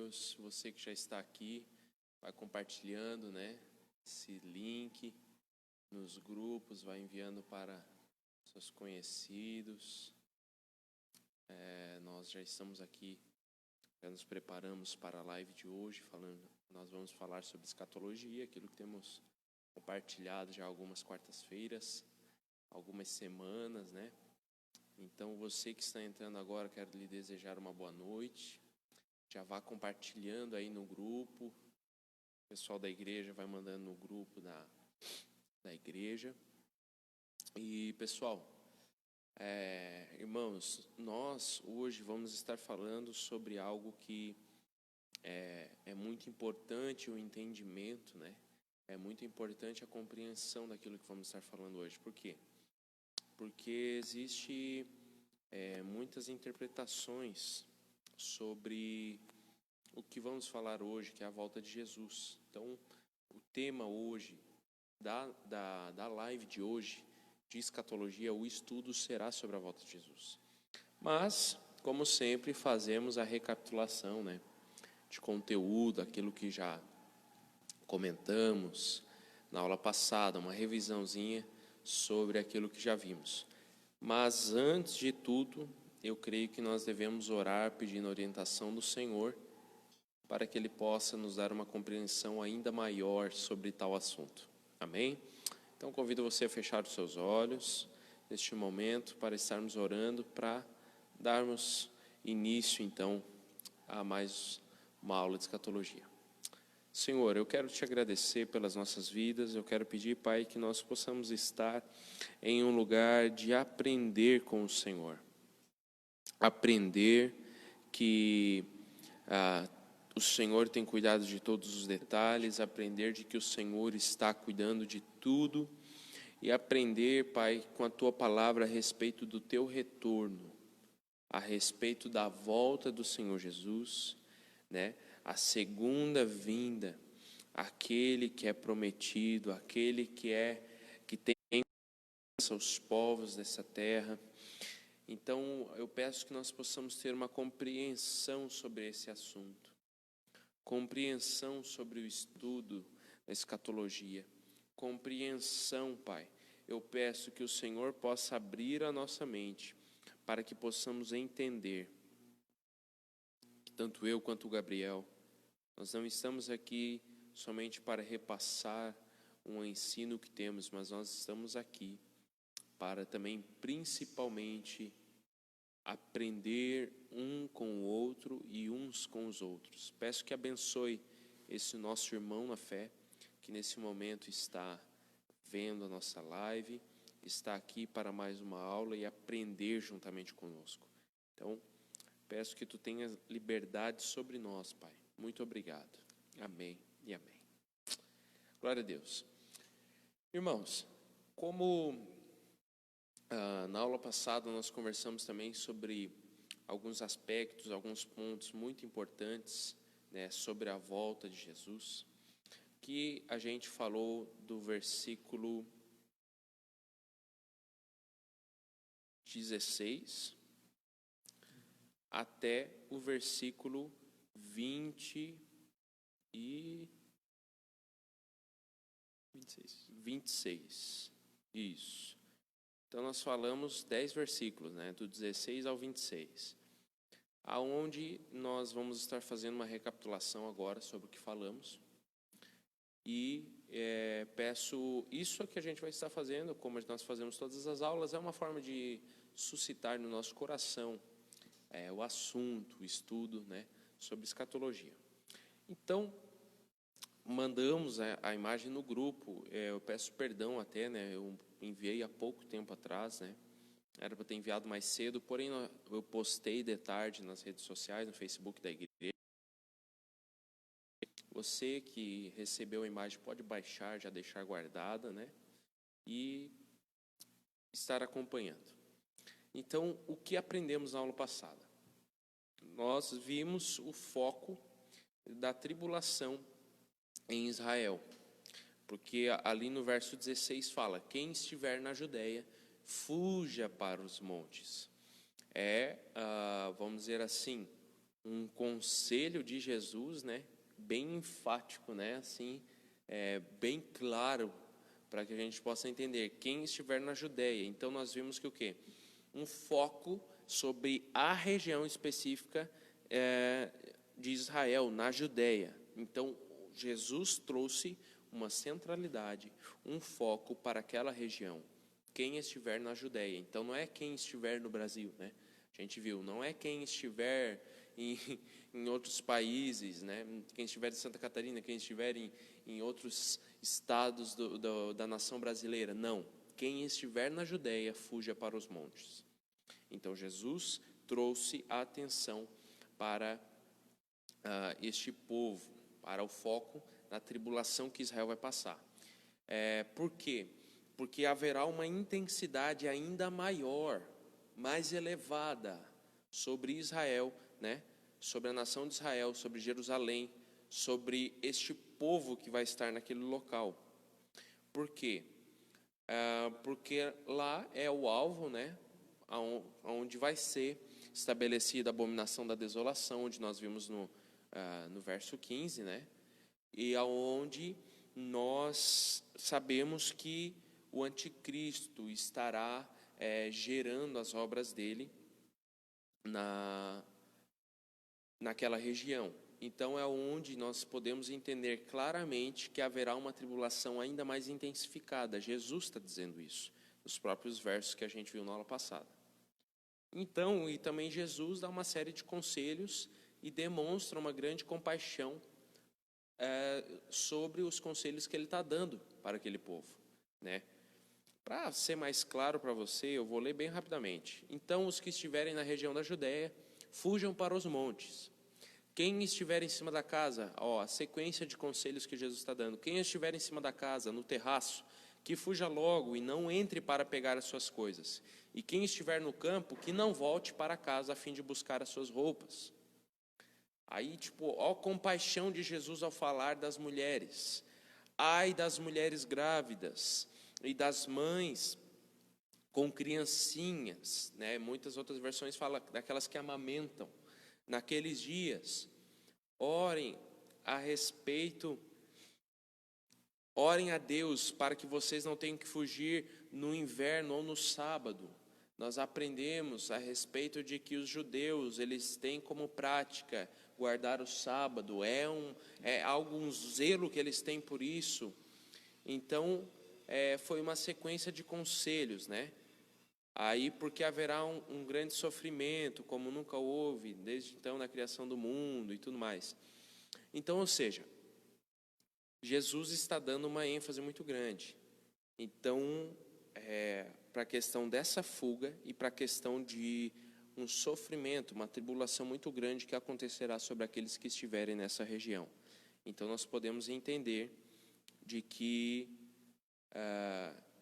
Deus. Você que já está aqui, vai compartilhando, né, esse link nos grupos, vai enviando para seus conhecidos. Nós já estamos aqui, já nos preparamos para a live de hoje, nós vamos falar sobre escatologia, aquilo que temos compartilhado já algumas quartas-feiras, algumas semanas, né? Então, você que está entrando agora, quero lhe desejar uma boa noite. Já vá compartilhando aí no grupo. O pessoal da igreja vai mandando no grupo da igreja. E, pessoal, irmãos, nós hoje vamos estar falando sobre algo que é muito importante, o entendimento, né? É muito importante a compreensão daquilo que vamos estar falando hoje. Por quê? Porque existe muitas interpretações sobre o que vamos falar hoje, que é a volta de Jesus. Então, o tema hoje, da live de hoje, de escatologia, o estudo será sobre a volta de Jesus. Mas, como sempre, fazemos a recapitulação, né, de conteúdo, aquilo que já comentamos na aula passada, uma revisãozinha sobre aquilo que já vimos. Mas, antes de tudo, eu creio que nós devemos orar pedindo orientação do Senhor para que Ele possa nos dar uma compreensão ainda maior sobre tal assunto. Amém? Então, convido você a fechar os seus olhos neste momento para estarmos orando, para darmos início, então, a mais uma aula de escatologia. Senhor, eu quero te agradecer pelas nossas vidas, eu quero pedir, Pai, que nós possamos estar em um lugar de aprender com o Senhor. Aprender que o Senhor tem cuidado de todos os detalhes, aprender de que o Senhor está cuidando de tudo e aprender, Pai, com a Tua palavra a respeito do Teu retorno, a respeito da volta do Senhor Jesus, né? A segunda vinda, aquele que é prometido, aquele que tem os povos dessa terra. Então, eu peço que nós possamos ter uma compreensão sobre esse assunto, compreensão sobre o estudo da escatologia, compreensão, Pai. Eu peço que o Senhor possa abrir a nossa mente para que possamos entender que tanto eu quanto o Gabriel, nós não estamos aqui somente para repassar um ensino que temos, mas nós estamos aqui para também, principalmente, aprender um com o outro e uns com os outros. Peço que abençoe esse nosso irmão na fé, que nesse momento está vendo a nossa live, está aqui para mais uma aula e aprender juntamente conosco. Então, peço que Tu tenhas liberdade sobre nós, Pai. Muito obrigado. Amém e amém. Glória a Deus. Irmãos, como na aula passada nós conversamos também sobre alguns aspectos, alguns pontos muito importantes, né, sobre a volta de Jesus, que a gente falou do versículo 16 até o versículo 26. Isso. Então, nós falamos 10 versículos, né, do 16 ao 26, aonde nós vamos estar fazendo uma recapitulação agora sobre o que falamos. E peço, isso que a gente vai estar fazendo, como nós fazemos todas as aulas, é uma forma de suscitar no nosso coração o assunto, o estudo, né, sobre escatologia. Então, mandamos a imagem no grupo. Eu peço perdão até, né, eu enviei há pouco tempo atrás, né, era para ter enviado mais cedo, porém eu postei de tarde nas redes sociais, no Facebook da igreja. Você que recebeu a imagem pode baixar, já deixar guardada, né, e estar acompanhando. Então, o que aprendemos na aula passada? Nós vimos o foco da tribulação em Israel, porque ali no verso 16 fala: quem estiver na Judeia, fuja para os montes. Vamos dizer assim, um conselho de Jesus, né, bem enfático, né, assim, bem claro, para que a gente possa entender quem estiver na Judéia. Então nós vimos que o quê? Um foco sobre a região específica de Israel, na Judéia. Então Jesus trouxe uma centralidade, um foco para aquela região. Quem estiver na Judéia. Então não é quem estiver no Brasil, né? A gente viu, não é quem estiver em outros países, né? Quem estiver em Santa Catarina, quem estiver em outros estados da nação brasileira. Não. Quem estiver na Judéia, fuja para os montes. Então, Jesus trouxe a atenção para este povo, para o foco na tribulação que Israel vai passar. Por quê? Porque haverá uma intensidade ainda maior, mais elevada sobre Israel, né? Sobre a nação de Israel, sobre Jerusalém, sobre este povo que vai estar naquele local. Por quê? Porque lá é o alvo, né? Onde vai ser estabelecida a abominação da desolação, onde nós vimos no verso 15, né? E aonde nós sabemos que o anticristo estará gerando as obras dele naquela região. Então é onde nós podemos entender claramente que haverá uma tribulação ainda mais intensificada. Jesus está dizendo isso, nos próprios versos que a gente viu na aula passada. Então, e também Jesus dá uma série de conselhos e demonstra uma grande compaixão sobre os conselhos que ele está dando para aquele povo, né? Para ser mais claro para você, eu vou ler bem rapidamente. Então, os que estiverem na região da Judéia, fujam para os montes. Quem estiver em cima da casa, a sequência de conselhos que Jesus está dando. Quem estiver em cima da casa, no terraço, que fuja logo e não entre para pegar as suas coisas. E quem estiver no campo, que não volte para casa a fim de buscar as suas roupas. Aí, a compaixão de Jesus ao falar das mulheres. Ai das mulheres grávidas e das mães com criancinhas, né? Muitas outras versões falam daquelas que amamentam. Naqueles dias, orem a Deus para que vocês não tenham que fugir no inverno ou no sábado. Nós aprendemos a respeito de que os judeus, eles têm como prática guardar o sábado, é algum zelo que eles têm por isso. Então, foi uma sequência de conselhos, né? Aí, porque haverá um grande sofrimento, como nunca houve, desde então, na criação do mundo e tudo mais. Então, ou seja, Jesus está dando uma ênfase muito grande. Então, para a questão dessa fuga e para a questão de um sofrimento, uma tribulação muito grande que acontecerá sobre aqueles que estiverem nessa região. Então, nós podemos entender de que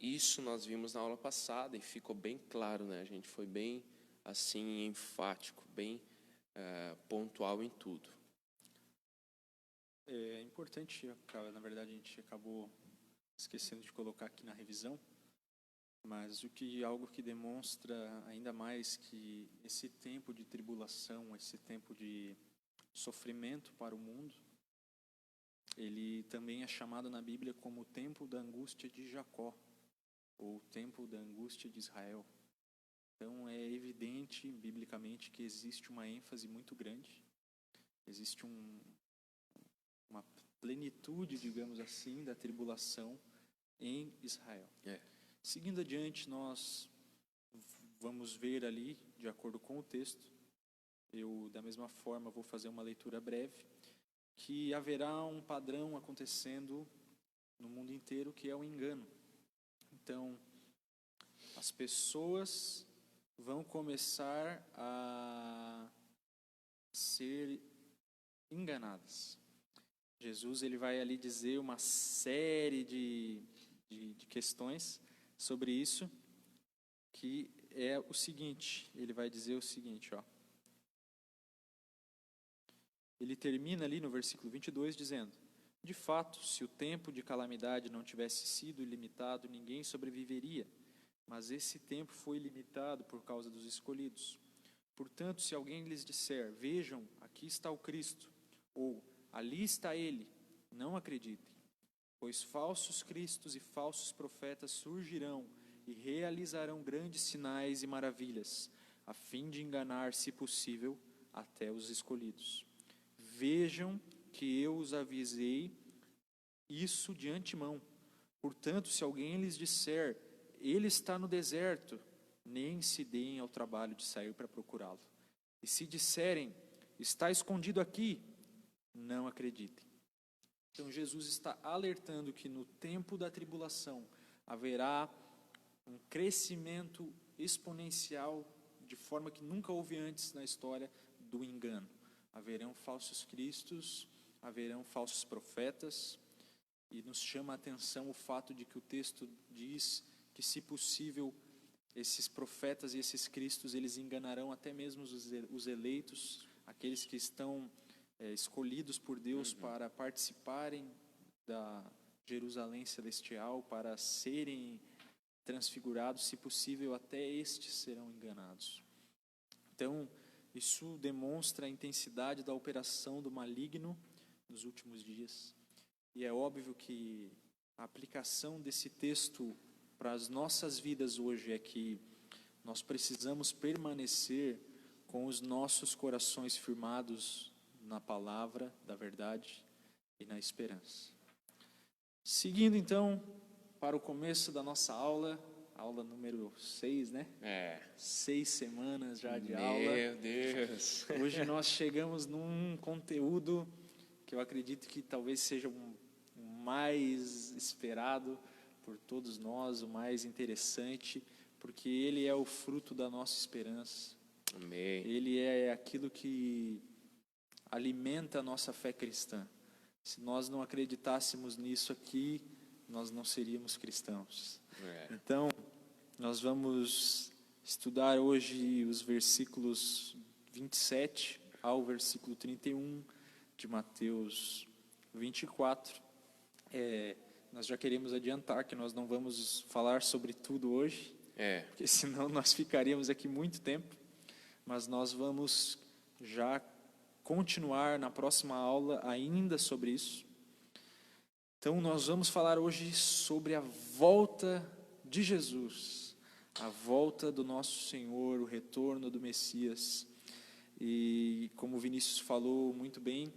isso nós vimos na aula passada e ficou bem claro, né? A gente foi bem assim enfático, bem pontual em tudo. É importante, na verdade a gente acabou esquecendo de colocar aqui na revisão, mas algo que demonstra ainda mais que esse tempo de tribulação, esse tempo de sofrimento para o mundo, ele também é chamado na Bíblia como o tempo da angústia de Jacó, ou o tempo da angústia de Israel. Então é evidente, biblicamente, que existe uma ênfase muito grande, existe uma plenitude, digamos assim, da tribulação em Israel. Seguindo adiante, nós vamos ver ali, de acordo com o texto, eu, da mesma forma, vou fazer uma leitura breve, que haverá um padrão acontecendo no mundo inteiro, que é o engano. Então, as pessoas vão começar a ser enganadas. Jesus ele vai ali dizer uma série de questões sobre isso, que é o seguinte, ele vai dizer o seguinte, ele termina ali no versículo 22 dizendo: de fato, se o tempo de calamidade não tivesse sido ilimitado, ninguém sobreviveria, mas esse tempo foi limitado por causa dos escolhidos. Portanto, se alguém lhes disser, vejam, aqui está o Cristo, ou ali está ele, não acreditem. Pois falsos cristos e falsos profetas surgirão e realizarão grandes sinais e maravilhas, a fim de enganar, se possível, até os escolhidos. Vejam que eu os avisei isso de antemão. Portanto, se alguém lhes disser, ele está no deserto, nem se deem ao trabalho de sair para procurá-lo. E se disserem, está escondido aqui, não acreditem. Então, Jesus está alertando que no tempo da tribulação haverá um crescimento exponencial de forma que nunca houve antes na história do engano. Haverão falsos cristos, haverão falsos profetas, e nos chama a atenção o fato de que o texto diz que, se possível, esses profetas e esses cristos, eles enganarão até mesmo os eleitos, aqueles que estão escolhidos por Deus para participarem da Jerusalém celestial, para serem transfigurados, se possível, até estes serão enganados. Então, isso demonstra a intensidade da operação do maligno nos últimos dias. E é óbvio que a aplicação desse texto para as nossas vidas hoje é que nós precisamos permanecer com os nossos corações firmados na palavra da verdade e na esperança. Seguindo então para o começo da nossa aula número 6, né? 6 semanas já de aula. Meu Deus! Hoje nós chegamos num conteúdo que eu acredito que talvez seja o mais esperado por todos nós, o mais interessante, porque ele é o fruto da nossa esperança. Amém. Ele é aquilo que alimenta a nossa fé cristã. Se nós não acreditássemos nisso aqui, nós não seríamos cristãos. Então, nós vamos estudar hoje os versículos 27 ao versículo 31 de Mateus 24. Nós já queremos adiantar que nós não vamos falar sobre tudo hoje, porque senão nós ficaríamos aqui muito tempo, mas nós vamos já continuar na próxima aula ainda sobre isso. Então, nós vamos falar hoje sobre a volta de Jesus, a volta do nosso Senhor, o retorno do Messias. E, como o Vinícius falou muito bem,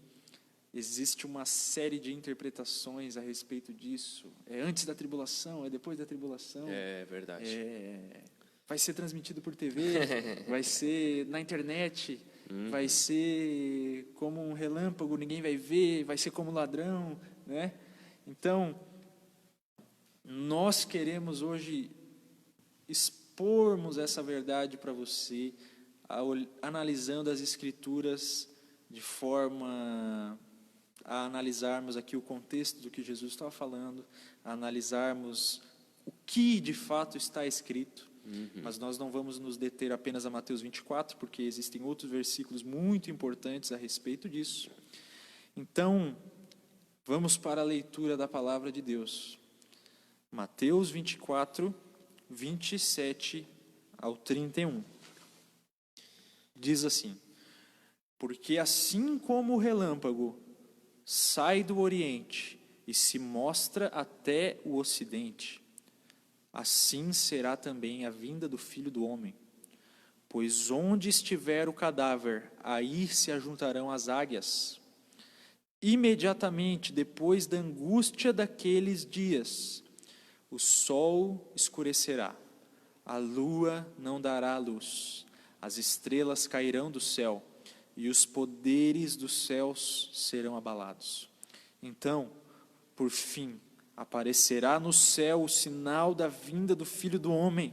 existe uma série de interpretações a respeito disso. É antes da tribulação, é depois da tribulação. É verdade. Vai ser transmitido por TV, vai ser na internet, vai ser como um relâmpago, ninguém vai ver, vai ser como ladrão, né? Então, nós queremos hoje expormos essa verdade para você, analisando as Escrituras de forma a analisarmos aqui o contexto do que Jesus estava falando, a analisarmos o que de fato está escrito. Mas nós não vamos nos deter apenas a Mateus 24, porque existem outros versículos muito importantes a respeito disso. Então, vamos para a leitura da palavra de Deus. Mateus 24, 27 ao 31. Diz assim: porque assim como o relâmpago sai do Oriente e se mostra até o Ocidente, assim será também a vinda do Filho do Homem. Pois onde estiver o cadáver, aí se ajuntarão as águias. Imediatamente depois da angústia daqueles dias, o sol escurecerá, a lua não dará luz, as estrelas cairão do céu, e os poderes dos céus serão abalados. Então, por fim, aparecerá no céu o sinal da vinda do Filho do Homem,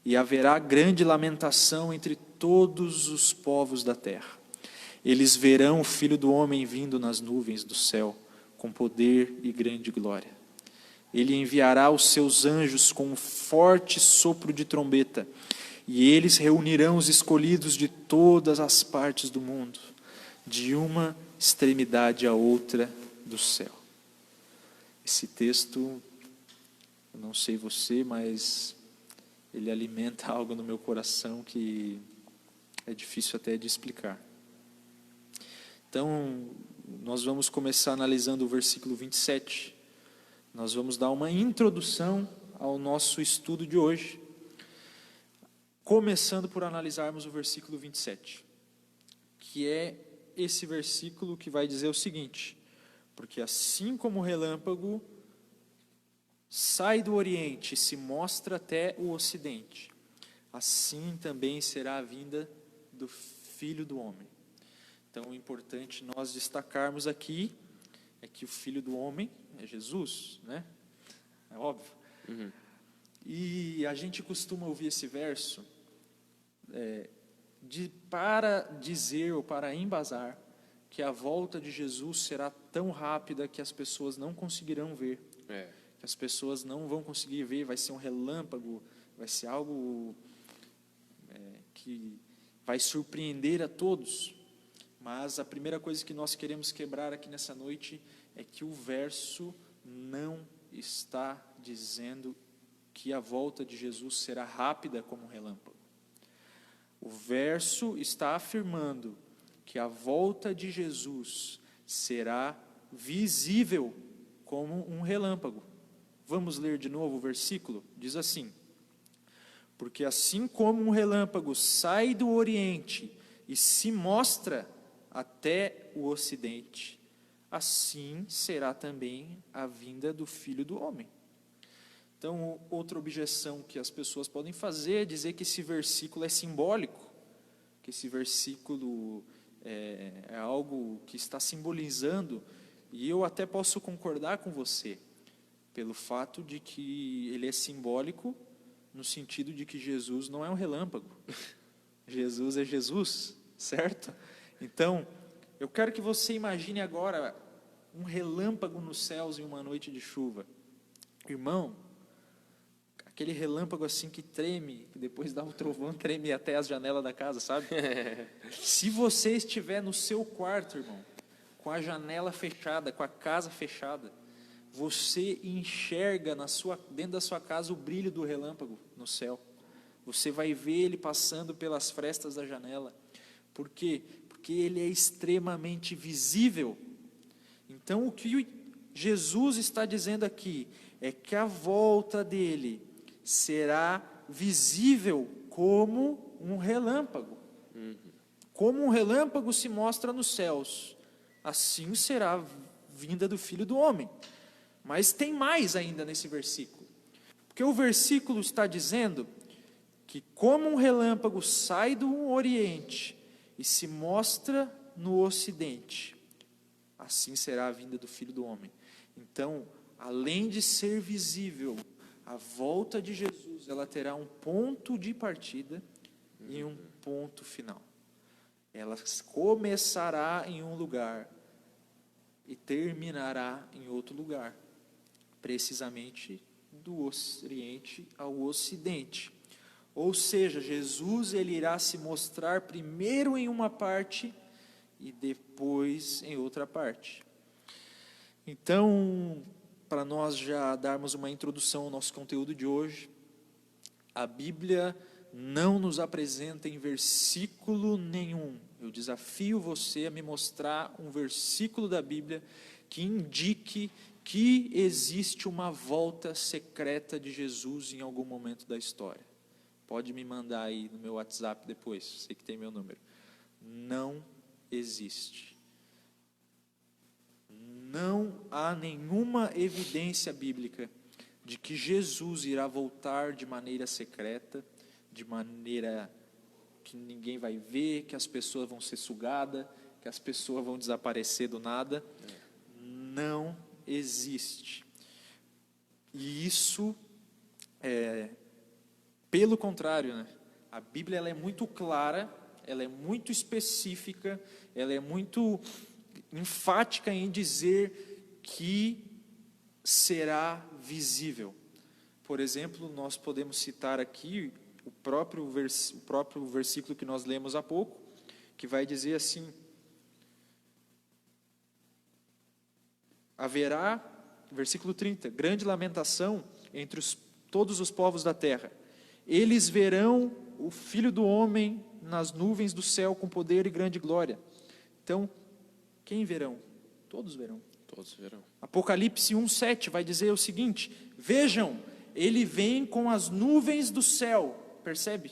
e haverá grande lamentação entre todos os povos da terra. Eles verão o Filho do Homem vindo nas nuvens do céu, com poder e grande glória. Ele enviará os seus anjos com um forte sopro de trombeta, e eles reunirão os escolhidos de todas as partes do mundo, de uma extremidade à outra do céu. Esse texto, eu não sei você, mas ele alimenta algo no meu coração que é difícil até de explicar. Então, nós vamos começar analisando o versículo 27. Nós vamos dar uma introdução ao nosso estudo de hoje, começando por analisarmos o versículo 27, que é esse versículo que vai dizer o seguinte: porque assim como o relâmpago sai do Oriente e se mostra até o Ocidente, assim também será a vinda do Filho do Homem. Então, o importante nós destacarmos aqui é que o Filho do Homem é Jesus, né? É óbvio. Uhum. E a gente costuma ouvir esse verso para dizer ou para embasar que a volta de Jesus será tão rápida que as pessoas não conseguirão ver. Que as pessoas não vão conseguir ver, vai ser um relâmpago, vai ser algo que vai surpreender a todos. Mas a primeira coisa que nós queremos quebrar aqui nessa noite é que o verso não está dizendo que a volta de Jesus será rápida como um relâmpago. O verso está afirmando que a volta de Jesus será visível como um relâmpago. Vamos ler de novo o versículo? Diz assim: porque assim como um relâmpago sai do Oriente e se mostra até o Ocidente, assim será também a vinda do Filho do Homem. Então, outra objeção que as pessoas podem fazer é dizer que esse versículo é simbólico, que esse versículo é algo que está simbolizando, e eu até posso concordar com você, pelo fato de que ele é simbólico, no sentido de que Jesus não é um relâmpago. Jesus é Jesus, certo? Então, eu quero que você imagine agora um relâmpago nos céus em uma noite de chuva. Irmão, aquele relâmpago assim que treme, que depois dá um trovão, treme até as janelas da casa, sabe? Se você estiver no seu quarto, irmão, com a janela fechada, com a casa fechada, você enxerga dentro da sua casa o brilho do relâmpago no céu. Você vai ver ele passando pelas frestas da janela. Por quê? Porque ele é extremamente visível. Então, o que Jesus está dizendo aqui é que a volta dele será visível como um relâmpago. Como um relâmpago se mostra nos céus, assim será a vinda do Filho do Homem. Mas tem mais ainda nesse versículo. Porque o versículo está dizendo que como um relâmpago sai do Oriente e se mostra no Ocidente, assim será a vinda do Filho do Homem. Então, além de ser visível, a volta de Jesus, ela terá um ponto de partida e um ponto final. Ela começará em um lugar e terminará em outro lugar, precisamente do Oriente ao Ocidente. Ou seja, Jesus ele irá se mostrar primeiro em uma parte e depois em outra parte. Então, para nós já darmos uma introdução ao nosso conteúdo de hoje, a Bíblia não nos apresenta em versículo nenhum. Eu desafio você a me mostrar um versículo da Bíblia que indique que existe uma volta secreta de Jesus em algum momento da história. Pode me mandar aí no meu WhatsApp depois, sei que tem meu número. Não existe. Não há nenhuma evidência bíblica de que Jesus irá voltar de maneira secreta, de maneira que ninguém vai ver, que as pessoas vão ser sugadas, que as pessoas vão desaparecer do nada. Não existe. E isso pelo contrário, né? A Bíblia ela é muito clara, ela é muito específica, ela é muito enfática em dizer que será visível. Por exemplo, nós podemos citar aqui o próprio versículo que nós lemos há pouco, que vai dizer assim: haverá, versículo 30, grande lamentação entre todos os povos da terra. Eles verão o Filho do Homem nas nuvens do céu com poder e grande glória. Então, Quem verão? Todos verão. Todos verão. Apocalipse 1:7 vai dizer o seguinte: vejam, ele vem com as nuvens do céu. Percebe?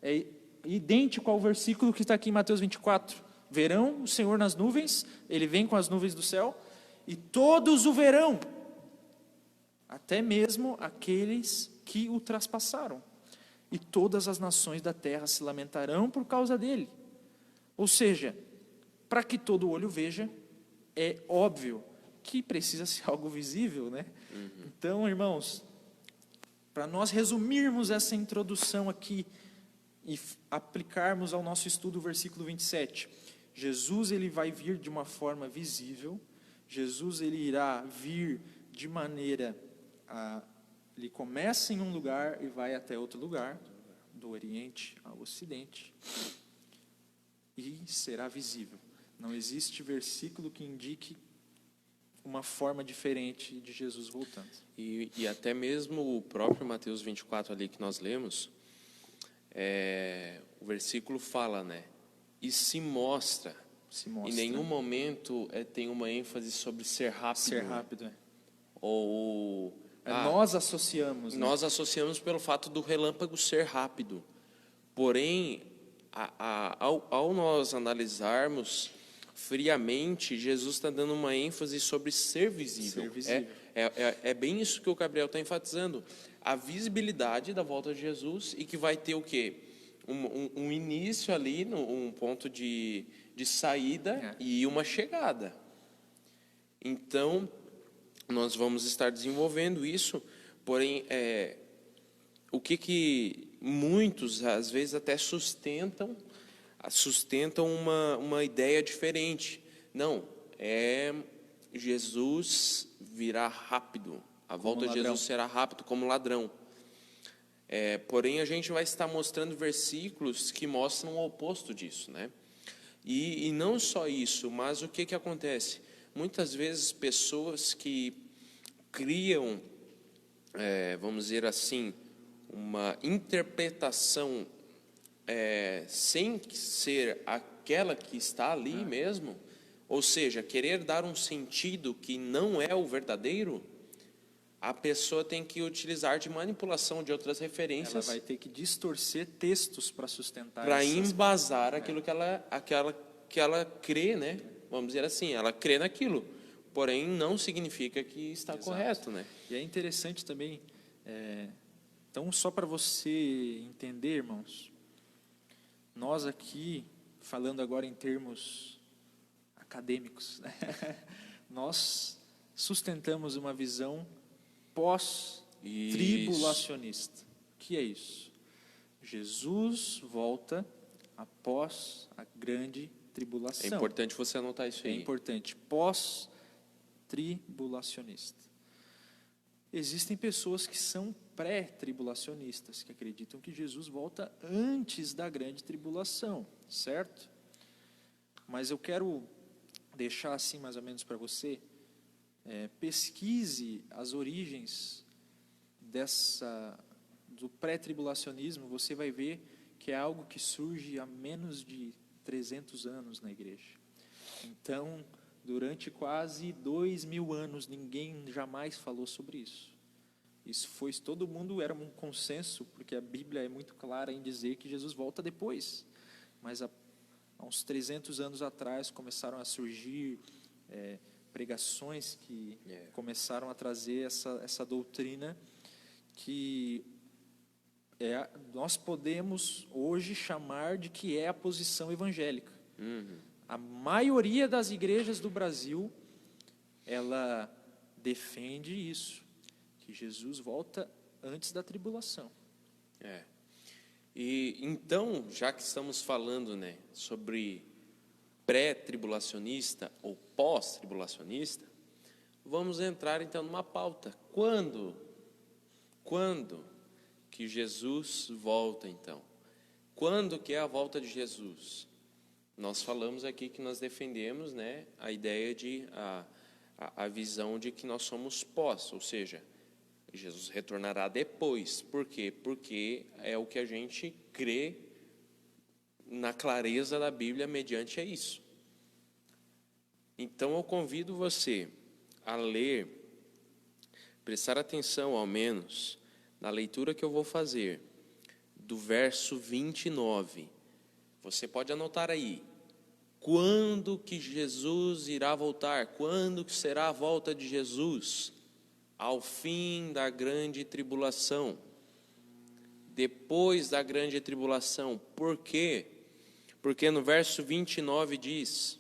É idêntico ao versículo que está aqui em Mateus 24. Verão o Senhor nas nuvens, ele vem com as nuvens do céu, e todos o verão, até mesmo aqueles que o traspassaram. E todas as nações da terra se lamentarão por causa dele. Ou seja, para que todo olho veja, é óbvio que precisa ser algo visível, né? Então, irmãos, para nós resumirmos essa introdução aqui e aplicarmos ao nosso estudo o versículo 27, Jesus ele vai vir de uma forma visível, Jesus ele irá vir de maneira ele começa em um lugar e vai até outro lugar, do Oriente ao Ocidente, e será visível. Não existe versículo que indique uma forma diferente de Jesus voltando. E até mesmo o próprio Mateus 24 ali que nós lemos, o versículo fala, né? E se mostra. Em nenhum momento tem uma ênfase sobre ser rápido. Ser rápido, né? Ou nós associamos. Nós associamos pelo fato do relâmpago ser rápido. Porém, ao nós analisarmos friamente, Jesus está dando uma ênfase sobre ser visível. Ser visível. É bem isso que o Gabriel está enfatizando. A visibilidade da volta de Jesus e que vai ter o quê? Um início ali, um ponto de saída e uma chegada. Então, nós vamos estar desenvolvendo isso, porém, o que muitos, às vezes, até sustentam uma ideia diferente. Não, Jesus virá rápido, a volta de Jesus será rápido como ladrão. Porém, a gente vai estar mostrando versículos que mostram o oposto disso, né? E não só isso, mas o que acontece? Muitas vezes pessoas que criam, vamos dizer assim, uma interpretação sem ser aquela que está ali mesmo, ou seja, querer dar um sentido que não é o verdadeiro, a pessoa tem que utilizar de manipulação de outras referências. Ela vai ter que distorcer textos para sustentar. Para embasar aquilo que ela crê, né? Vamos dizer assim, ela crê naquilo. Porém, não significa que está correto, né? E é interessante também, então, só para você entender, irmãos, nós aqui, falando agora em termos acadêmicos, né? Nós sustentamos uma visão pós-tribulacionista. O que é isso? Jesus volta após a grande tribulação. É importante você anotar isso aí. É importante. Pós-tribulacionista. Existem pessoas que são pré-tribulacionistas, que acreditam que Jesus volta antes da grande tribulação, certo? Mas eu quero deixar assim mais ou menos para você, pesquise as origens do pré-tribulacionismo, você vai ver que é algo que surge há menos de 300 anos na igreja. Então, durante quase 2000 anos, ninguém jamais falou sobre isso. Todo mundo era um consenso, porque a Bíblia é muito clara em dizer que Jesus volta depois. Mas há uns 300 anos atrás começaram a surgir pregações que começaram a trazer essa doutrina que nós podemos hoje chamar de que é a posição evangélica. A maioria das igrejas do Brasil, ela defende isso, que Jesus volta antes da tribulação. E então, já que estamos falando, né, sobre pré-tribulacionista ou pós-tribulacionista, vamos entrar então numa pauta. Quando que Jesus volta então? Quando que é a volta de Jesus? Nós falamos aqui que nós defendemos, né, a ideia de a visão de que nós somos pós, ou seja, Jesus retornará depois. Por quê? Porque é o que a gente crê na clareza da Bíblia mediante isso. Então eu convido você a ler, prestar atenção ao menos na leitura que eu vou fazer, do verso 29. Você pode anotar aí. Quando que Jesus irá voltar? Quando que será a volta de Jesus? Ao fim da grande tribulação. Depois da grande tribulação. Por quê? Porque no verso 29 diz: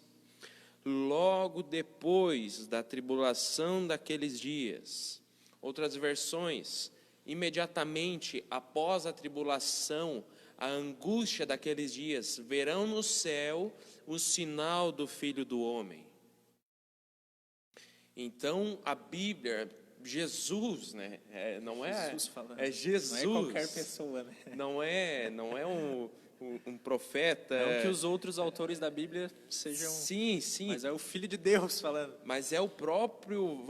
logo depois da tribulação daqueles dias. Outras versões, imediatamente após a tribulação, a angústia daqueles dias, verão no céu o sinal do Filho do Homem. Então, a Bíblia, Jesus, né? Não é Jesus falando. É Jesus. Não é qualquer pessoa, né? Não é um profeta. Não que os outros autores da Bíblia sejam... Sim. Mas é o Filho de Deus falando. Mas é o próprio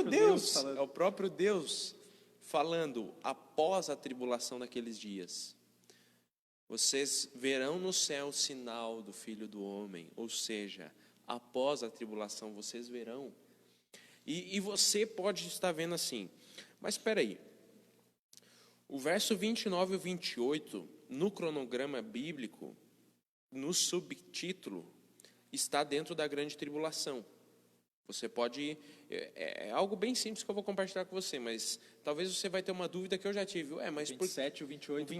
Deus Deus. falando. É o próprio Deus falando após a tribulação daqueles dias. Vocês verão no céu o sinal do Filho do Homem, ou seja, após a tribulação vocês verão. E você pode estar vendo assim, mas espera aí, o verso 29 e 28, no cronograma bíblico, no subtítulo, está dentro da grande tribulação. Você pode, é algo bem simples que eu vou compartilhar com você, mas talvez você vai ter uma dúvida que eu já tive. Mas 27 e 28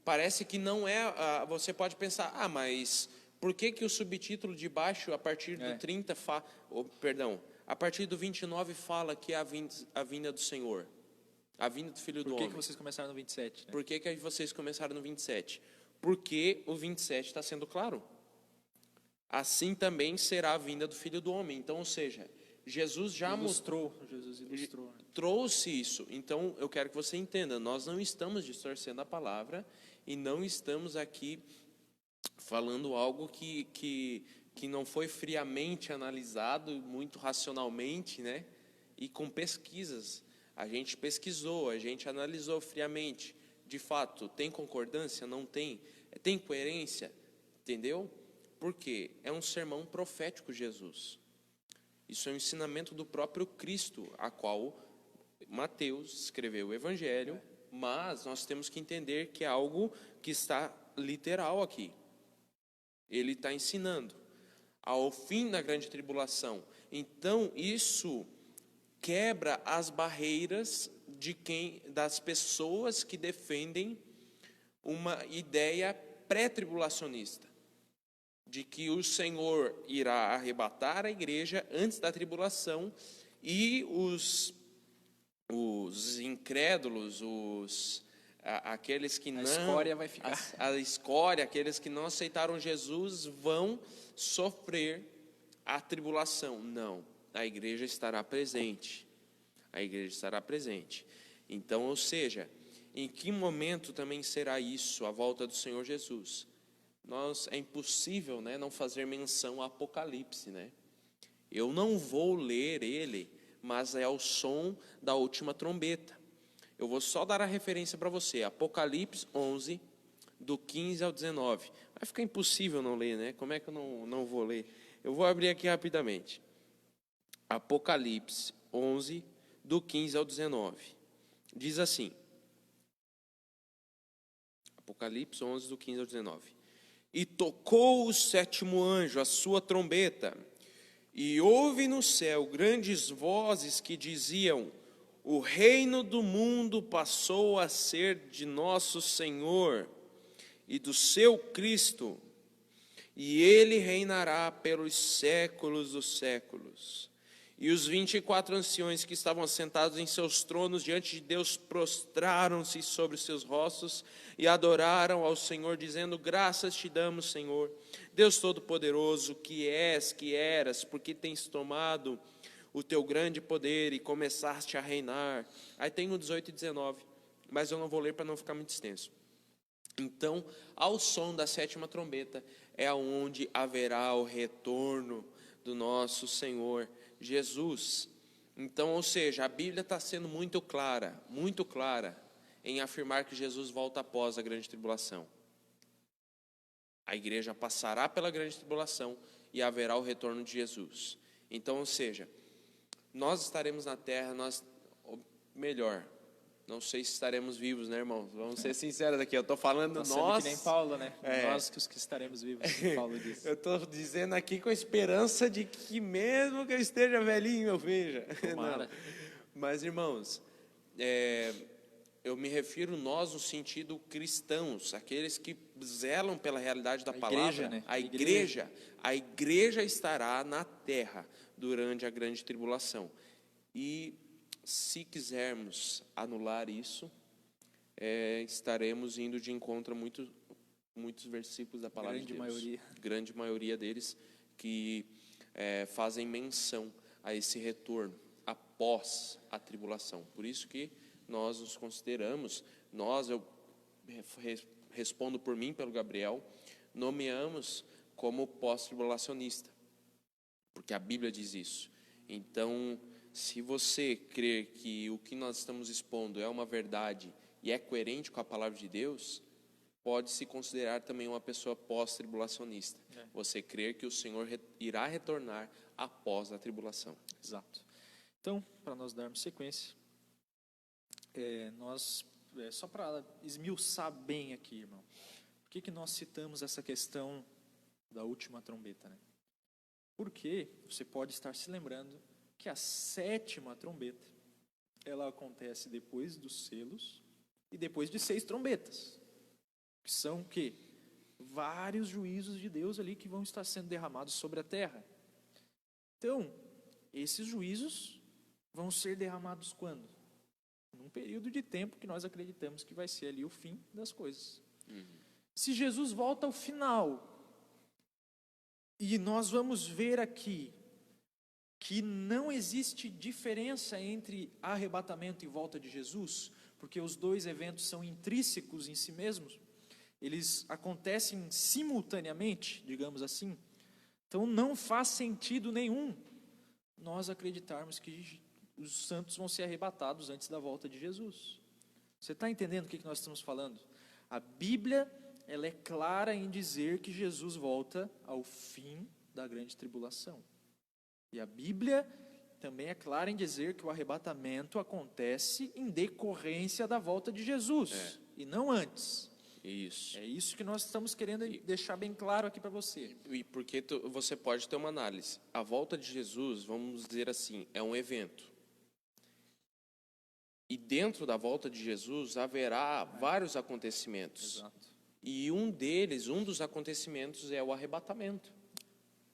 parece que não é, você pode pensar, mas por que o subtítulo de baixo, a partir do 30, a partir do 29 fala que é a vinda do Senhor, a vinda do Filho do Homem. Por que vocês começaram no 27? Né? Por que vocês começaram no 27? Porque o 27 está sendo claro. Assim também será a vinda do Filho do Homem. Então, ou seja, Jesus já ilustrou, trouxe isso. Então, eu quero que você entenda, nós não estamos distorcendo a palavra e não estamos aqui falando algo que não foi friamente analisado, muito racionalmente, né? E com pesquisas. A gente pesquisou, a gente analisou friamente. De fato, tem concordância? Não tem? Tem coerência? Entendeu? Por quê? É um sermão profético, Jesus. Isso é um ensinamento do próprio Cristo, a qual Mateus escreveu o Evangelho, mas nós temos que entender que é algo que está literal aqui. Ele está ensinando ao fim da grande tribulação. Então, isso quebra as barreiras das pessoas que defendem uma ideia pré-tribulacionista, de que o Senhor irá arrebatar a igreja antes da tribulação e os incrédulos, aqueles que não... A escória vai ficar. A escória, aqueles que não aceitaram Jesus vão sofrer a tribulação. Não, a igreja estará presente. A igreja estará presente. Então, ou seja, em que momento também será isso, a volta do Senhor Jesus? É impossível, né, não fazer menção ao Apocalipse, né? Eu não vou ler ele, mas é o som da última trombeta. Eu vou só dar a referência para você, Apocalipse 11, do 15 ao 19. Vai ficar impossível não ler, né? Como é que eu não vou ler? Eu vou abrir aqui rapidamente. Apocalipse 11, do 15 ao 19. Diz assim, Apocalipse 11, do 15 ao 19. E tocou o sétimo anjo a sua trombeta, e houve no céu grandes vozes que diziam: o reino do mundo passou a ser de nosso Senhor e do seu Cristo, e ele reinará pelos séculos dos séculos. E os 24 anciões que estavam assentados em seus tronos diante de Deus prostraram-se sobre os seus rostos e adoraram ao Senhor, dizendo: graças te damos, Senhor, Deus Todo-Poderoso, que és, que eras, porque tens tomado o teu grande poder e começaste a reinar. Aí tem o 18 e 19, mas eu não vou ler para não ficar muito extenso. Então, ao som da sétima trombeta, é onde haverá o retorno do nosso Senhor Jesus. Então, ou seja, a Bíblia está sendo muito clara em afirmar que Jesus volta após a grande tribulação. A igreja passará pela grande tribulação e haverá o retorno de Jesus. Então, ou seja, nós estaremos na terra, ou melhor, não sei se estaremos vivos, né, irmãos? Vamos ser sinceros aqui, eu estou falando nós. Que nem Paulo, né? É. Nós que os que estaremos vivos, como Paulo disse. Eu estou dizendo aqui com a esperança de que mesmo que eu esteja velhinho, eu veja. Tomara. Não. Mas, irmãos, eu me refiro nós no sentido cristãos, aqueles que zelam pela realidade da palavra. Igreja, né? A igreja estará na terra durante a grande tribulação. E se quisermos anular isso, estaremos indo de encontro a muitos versículos da palavra de Deus. Grande maioria deles que fazem menção a esse retorno após a tribulação. Por isso que nós nos consideramos, eu respondo por mim, pelo Gabriel, nomeamos como pós-tribulacionista, porque a Bíblia diz isso. Então, se você crer que o que nós estamos expondo é uma verdade e é coerente com a palavra de Deus, pode se considerar também uma pessoa pós-tribulacionista. Você crer que o Senhor irá retornar após a tribulação. Exato. Então, para nós darmos sequência, só para esmiuçar bem aqui, irmão, por que nós citamos essa questão da última trombeta, né? Porque você pode estar se lembrando que a 7ª trombeta, ela acontece depois dos selos e depois de 6 trombetas, que são o quê? Vários juízos de Deus ali que vão estar sendo derramados sobre a terra. Então, esses juízos vão ser derramados quando? Num período de tempo que nós acreditamos que vai ser ali o fim das coisas. Se Jesus volta ao final, e nós vamos ver aqui que não existe diferença entre arrebatamento e volta de Jesus, porque os dois eventos são intrínsecos em si mesmos, eles acontecem simultaneamente, digamos assim. Então não faz sentido nenhum nós acreditarmos que os santos vão ser arrebatados antes da volta de Jesus. Você está entendendo o que nós estamos falando? A Bíblia, ela é clara em dizer que Jesus volta ao fim da grande tribulação. E a Bíblia também é clara em dizer que o arrebatamento acontece em decorrência da volta de Jesus, e não antes. Isso. É isso que nós estamos querendo deixar bem claro aqui para você. E porque você pode ter uma análise. A volta de Jesus, vamos dizer assim, é um evento. E dentro da volta de Jesus haverá vários acontecimentos. Exato. E um dos acontecimentos é o arrebatamento.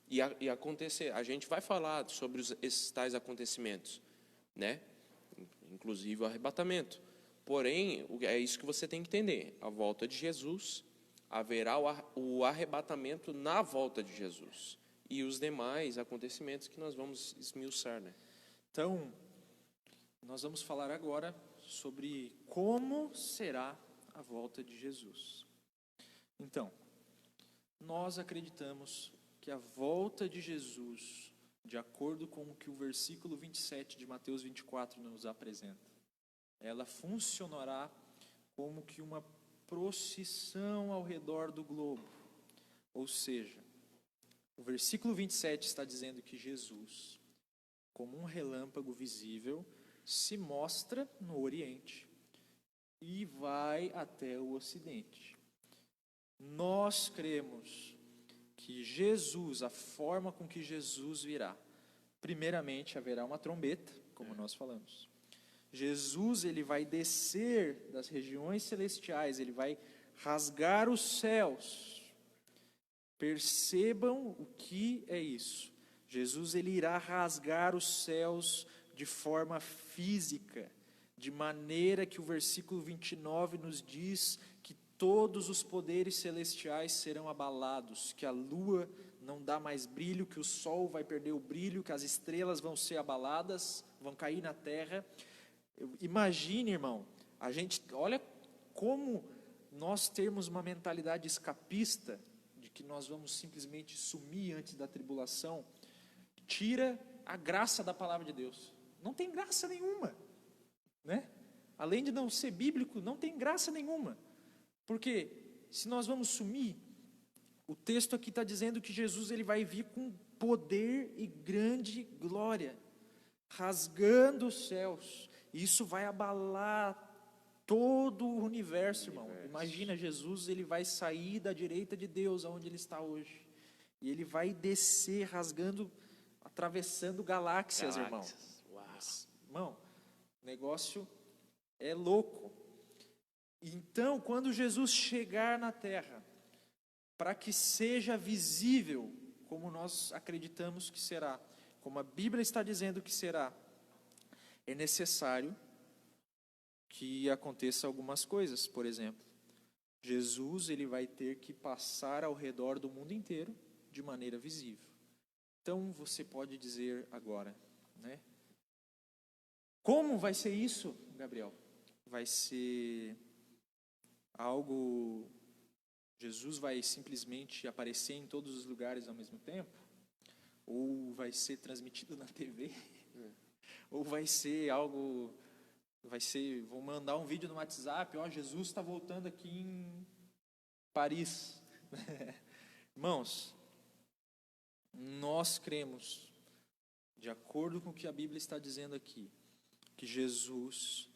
E acontecer, a gente vai falar sobre esses tais acontecimentos, né? Inclusive o arrebatamento. Porém, é isso que você tem que entender. A volta de Jesus, haverá o arrebatamento na volta de Jesus. E os demais acontecimentos que nós vamos esmiuçar, né? Então, nós vamos falar agora sobre como será a volta de Jesus. Então, nós acreditamos que a volta de Jesus, de acordo com o que o versículo 27 de Mateus 24 nos apresenta, ela funcionará como que uma procissão ao redor do globo. Ou seja, o versículo 27 está dizendo que Jesus, como um relâmpago visível, se mostra no Oriente e vai até o Ocidente. Nós cremos que Jesus, a forma com que Jesus virá, primeiramente haverá uma trombeta, como nós falamos. Jesus, ele vai descer das regiões celestiais, ele vai rasgar os céus. Percebam o que é isso. Jesus, ele irá rasgar os céus de forma física, de maneira que o versículo 29 nos diz que todos os poderes celestiais serão abalados, que a lua não dá mais brilho, que o sol vai perder o brilho, que as estrelas vão ser abaladas, vão cair na terra. Imagine, irmão, olha como nós termos uma mentalidade escapista, de que nós vamos simplesmente sumir antes da tribulação, tira a graça da palavra de Deus. Não tem graça nenhuma, né? Além de não ser bíblico, não tem graça nenhuma. Porque se nós vamos sumir O texto aqui está dizendo que Jesus ele vai vir com poder e grande glória, rasgando os céus. Isso vai abalar todo o universo, irmão. Imagina, Jesus ele vai sair da direita de Deus, aonde ele está hoje. E ele vai descer, rasgando, atravessando galáxias, irmão. Uau. Irmão, o negócio é louco. Então, quando Jesus chegar na terra, para que seja visível, como nós acreditamos que será, como a Bíblia está dizendo que será, é necessário que aconteça algumas coisas. Por exemplo, Jesus ele vai ter que passar ao redor do mundo inteiro de maneira visível. Então, você pode dizer agora, né? Como vai ser isso, Gabriel? Vai ser algo... Jesus vai simplesmente aparecer em todos os lugares ao mesmo tempo? Ou vai ser transmitido na TV? Ou vai ser algo... vou mandar um vídeo no WhatsApp, ó, Jesus está voltando aqui em Paris. Irmãos, nós cremos, de acordo com o que a Bíblia está dizendo aqui, que Jesus,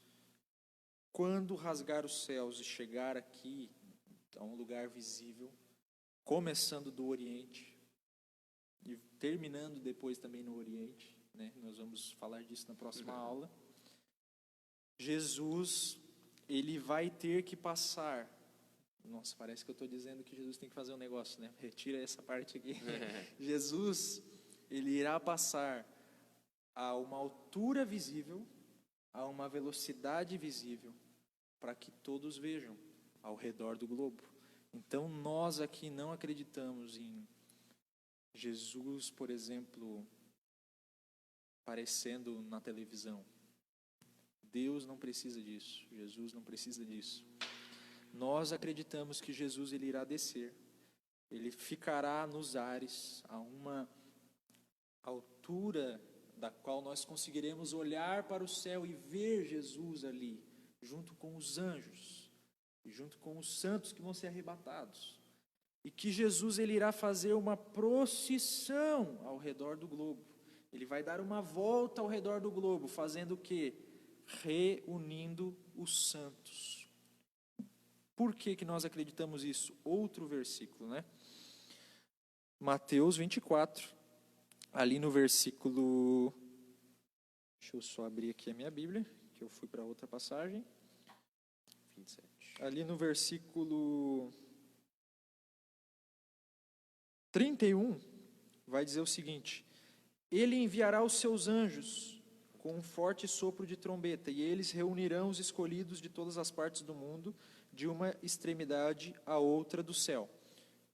quando rasgar os céus e chegar aqui, a um lugar visível, começando do Oriente e terminando depois também no Oriente, né? Nós vamos falar disso na próxima aula. Jesus, ele vai ter que passar... Nossa, parece que eu estou dizendo que Jesus tem que fazer um negócio, né? Retira essa parte aqui. Jesus, ele irá passar a uma altura visível, a uma velocidade visível, para que todos vejam ao redor do globo. Então, nós aqui não acreditamos em Jesus, por exemplo, aparecendo na televisão. Deus não precisa disso. Jesus não precisa disso. Nós acreditamos que Jesus ele irá descer. Ele ficará nos ares, a uma altura da qual nós conseguiremos olhar para o céu e ver Jesus ali, junto com os anjos, e junto com os santos que vão ser arrebatados. E que Jesus ele irá fazer uma procissão ao redor do globo. Ele vai dar uma volta ao redor do globo, fazendo o quê? Reunindo os santos. Por que nós acreditamos isso? Outro versículo, né? Mateus 24, ali no versículo... Deixa eu só abrir aqui a minha Bíblia, que eu fui para outra passagem. 27. Ali no versículo 31, vai dizer o seguinte: Ele enviará os seus anjos com um forte sopro de trombeta, e eles reunirão os escolhidos de todas as partes do mundo, de uma extremidade à outra do céu.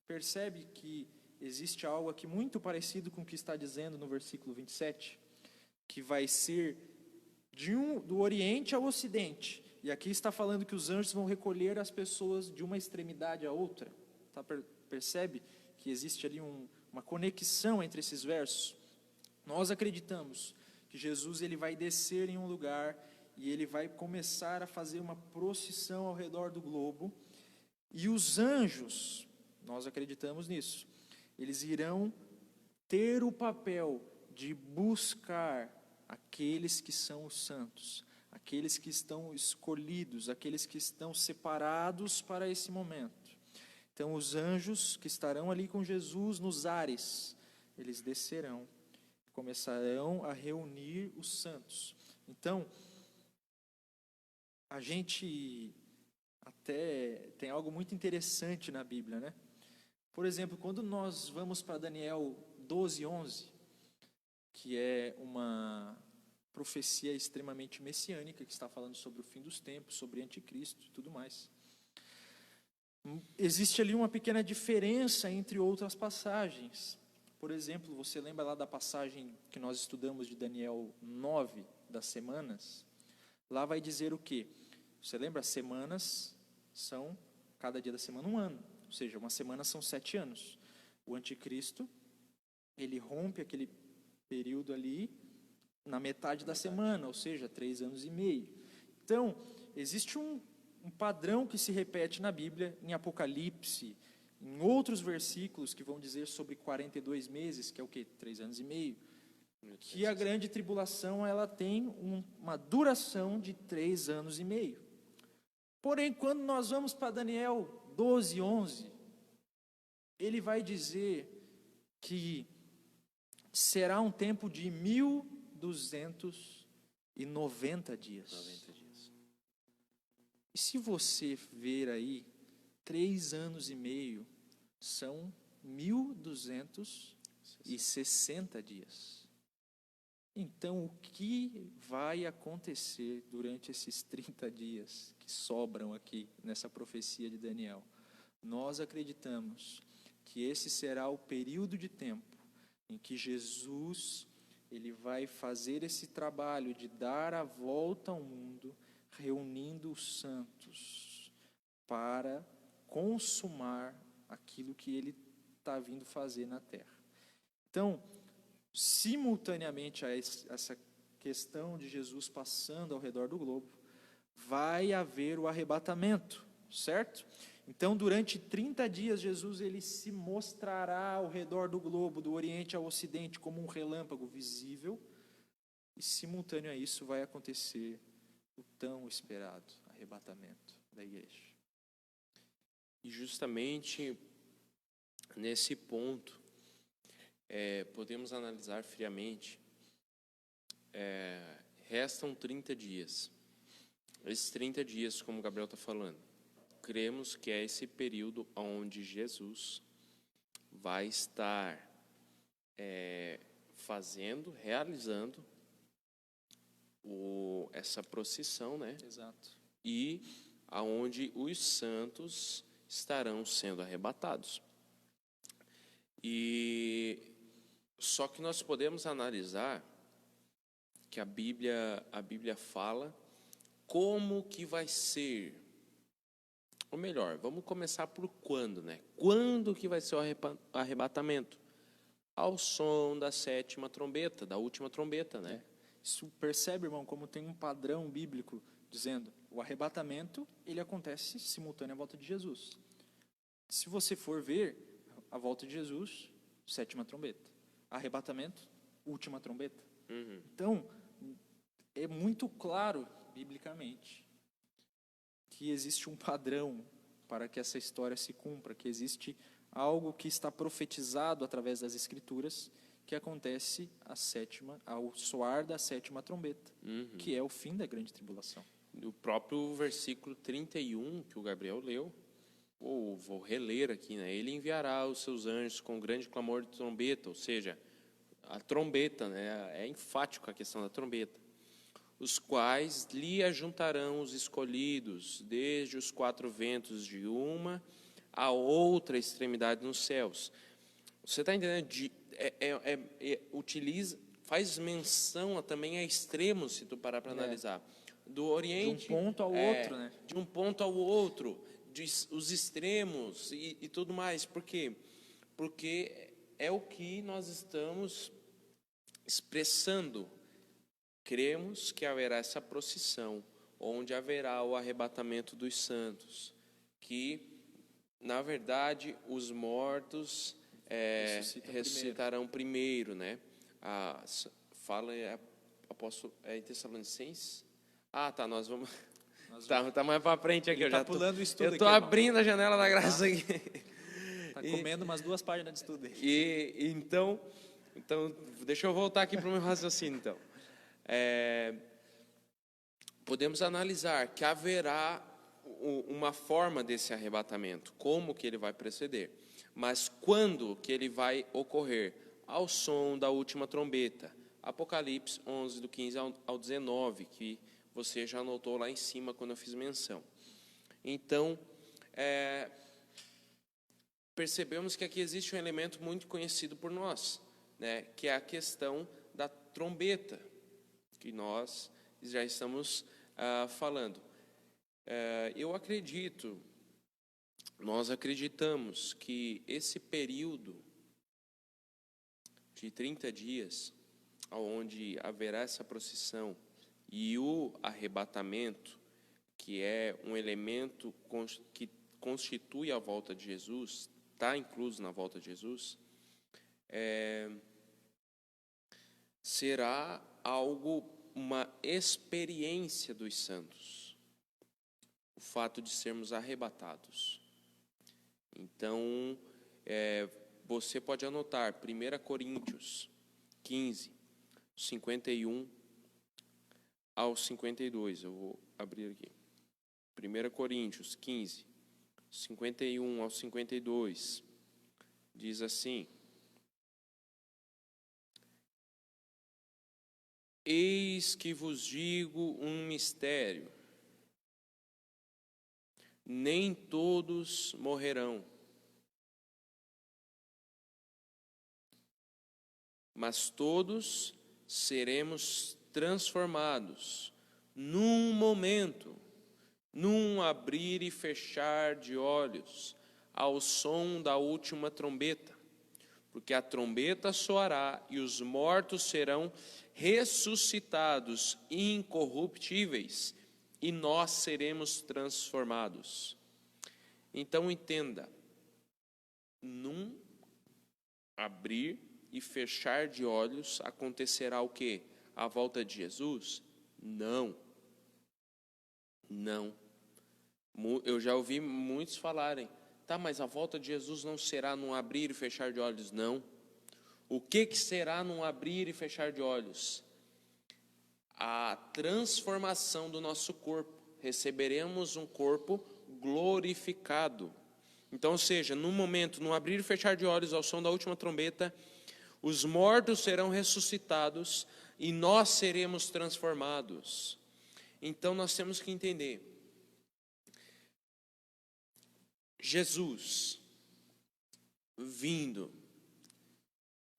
Percebe que existe algo aqui muito parecido com o que está dizendo no versículo 27, que vai ser do Oriente ao Ocidente. E aqui está falando que os anjos vão recolher as pessoas de uma extremidade à outra. Tá? Percebe que existe ali uma conexão entre esses versos? Nós acreditamos que Jesus ele vai descer em um lugar e ele vai começar a fazer uma procissão ao redor do globo. E os anjos, nós acreditamos nisso, eles irão ter o papel de buscar aqueles que são os santos, aqueles que estão escolhidos, aqueles que estão separados para esse momento. Então, os anjos que estarão ali com Jesus nos ares, eles descerão, começarão a reunir os santos. Então, a gente até tem algo muito interessante na Bíblia, né? Por exemplo, quando nós vamos para Daniel 12:11, que é uma profecia extremamente messiânica, que está falando sobre o fim dos tempos, sobre anticristo e tudo mais. Existe ali uma pequena diferença entre outras passagens. Por exemplo, você lembra lá da passagem que nós estudamos de Daniel 9, das semanas? Lá vai dizer o quê? Você lembra? As semanas são, cada dia da semana, um ano. Ou seja, uma semana são 7 anos. O anticristo, ele rompe aquele período ali na metade da semana, ou seja, 3 anos e meio. Então, existe um padrão que se repete na Bíblia, em Apocalipse, em outros versículos que vão dizer sobre 42 meses, que é o quê? 3 anos e meio, que a grande tribulação ela tem uma duração de 3 anos e meio. Porém, quando nós vamos para Daniel 12, 11, ele vai dizer que será um tempo de 1290 dias. 90 dias. E se você ver aí, 3 anos e meio são 1260 dias. Então, o que vai acontecer durante esses 30 dias que sobram aqui nessa profecia de Daniel? Nós acreditamos que esse será o período de tempo em que Jesus ele vai fazer esse trabalho de dar a volta ao mundo, reunindo os santos para consumar aquilo que ele está vindo fazer na terra. Então, simultaneamente a essa questão de Jesus passando ao redor do globo, vai haver o arrebatamento, certo? Então, durante 30 dias, Jesus ele se mostrará ao redor do globo, do Oriente ao Ocidente, como um relâmpago visível, e simultâneo a isso vai acontecer o tão esperado arrebatamento da igreja. E justamente nesse ponto, podemos analisar friamente. Restam 30 dias. Esses 30 dias, como o Gabriel está falando, cremos que é esse período onde Jesus vai estar realizando essa procissão, né? Exato. E aonde os santos estarão sendo arrebatados. E só que nós podemos analisar que a Bíblia fala como que vai ser. Ou melhor, vamos começar por quando, né? Quando que vai ser o arrebatamento? Ao som da 7ª trombeta, da última trombeta, né? Isso percebe, irmão, como tem um padrão bíblico dizendo o arrebatamento, ele acontece simultâneo à volta de Jesus. Se você for ver, a volta de Jesus, 7ª trombeta. Arrebatamento, última trombeta. Uhum. Então, é muito claro, biblicamente, que existe um padrão para que essa história se cumpra, que existe algo que está profetizado através das Escrituras, que acontece ao soar da 7ª trombeta, que é o fim da grande tribulação. O próprio versículo 31 que o Gabriel leu, vou reler aqui, né? Ele enviará os seus anjos com grande clamor de trombeta, ou seja, a trombeta, né? É enfático a questão da trombeta. Os quais lhe ajuntarão os escolhidos, desde os 4 ventos de uma a outra extremidade nos céus. Você está entendendo? Faz menção também a extremos, se tu parar para analisar. Do Oriente... De um ponto ao outro, né? De um ponto ao outro, os extremos e tudo mais. Por quê? Porque é o que nós estamos expressando. Cremos que haverá essa procissão, onde haverá o arrebatamento dos santos, que, na verdade, os mortos ressuscitarão primeiro, né? Fala apóstolo, em Tessalonicenses? Tá, nós vamos... Tá mais para frente aqui. Ele tá pulando o estudo eu estou aqui, abrindo a janela da graça aqui. Está comendo umas 2 páginas de estudo aí. Então, deixa eu voltar aqui para o meu raciocínio, então. Podemos analisar que haverá uma forma desse arrebatamento, como que ele vai proceder, mas quando que ele vai ocorrer? Ao som da última trombeta, Apocalipse 11, do 15 ao 19, que você já anotou lá em cima quando eu fiz menção. Então, percebemos que aqui existe um elemento muito conhecido por nós, né, que é a questão da trombeta, que nós já estamos falando. Nós acreditamos que esse período de 30 dias, onde haverá essa procissão e o arrebatamento, que é um elemento que constitui a volta de Jesus, está incluso na volta de Jesus, será algo, uma experiência dos santos, o fato de sermos arrebatados. Então, você pode anotar 1 Coríntios 15, 51 ao 52. Eu vou abrir aqui. 1 Coríntios 15, 51 ao 52. Diz assim: Eis que vos digo um mistério. Nem todos morrerão, mas todos seremos transformados num momento, num abrir e fechar de olhos, ao som da última trombeta. Porque a trombeta soará e os mortos serão ressuscitados incorruptíveis, e nós seremos transformados. Então entenda, num abrir e fechar de olhos acontecerá o quê? A volta de Jesus? Não. Não. Eu já ouvi muitos falarem, tá, mas a volta de Jesus não será num abrir e fechar de olhos? Não. O que será num abrir e fechar de olhos? A transformação do nosso corpo. Receberemos um corpo glorificado. Então, ou seja, no momento, no abrir e fechar de olhos ao som da última trombeta, os mortos serão ressuscitados e nós seremos transformados. Então, nós temos que entender. Jesus, vindo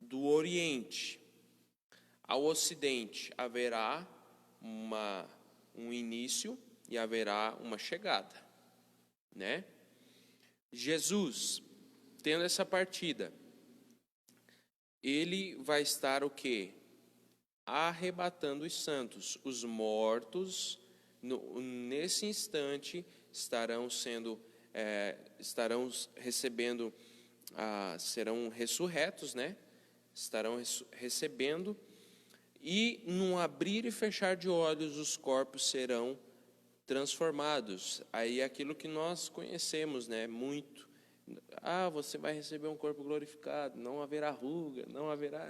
do Oriente ao Ocidente, haverá um início e haverá uma chegada, né? Jesus, tendo essa partida, ele vai estar o quê? Arrebatando os santos. Os mortos, nesse instante, estarão recebendo, serão ressurretos, né? Estarão recebendo, e num abrir e fechar de olhos os corpos serão transformados. Aí é aquilo que nós conhecemos, né? Muito. Você vai receber um corpo glorificado, não haverá ruga, não haverá...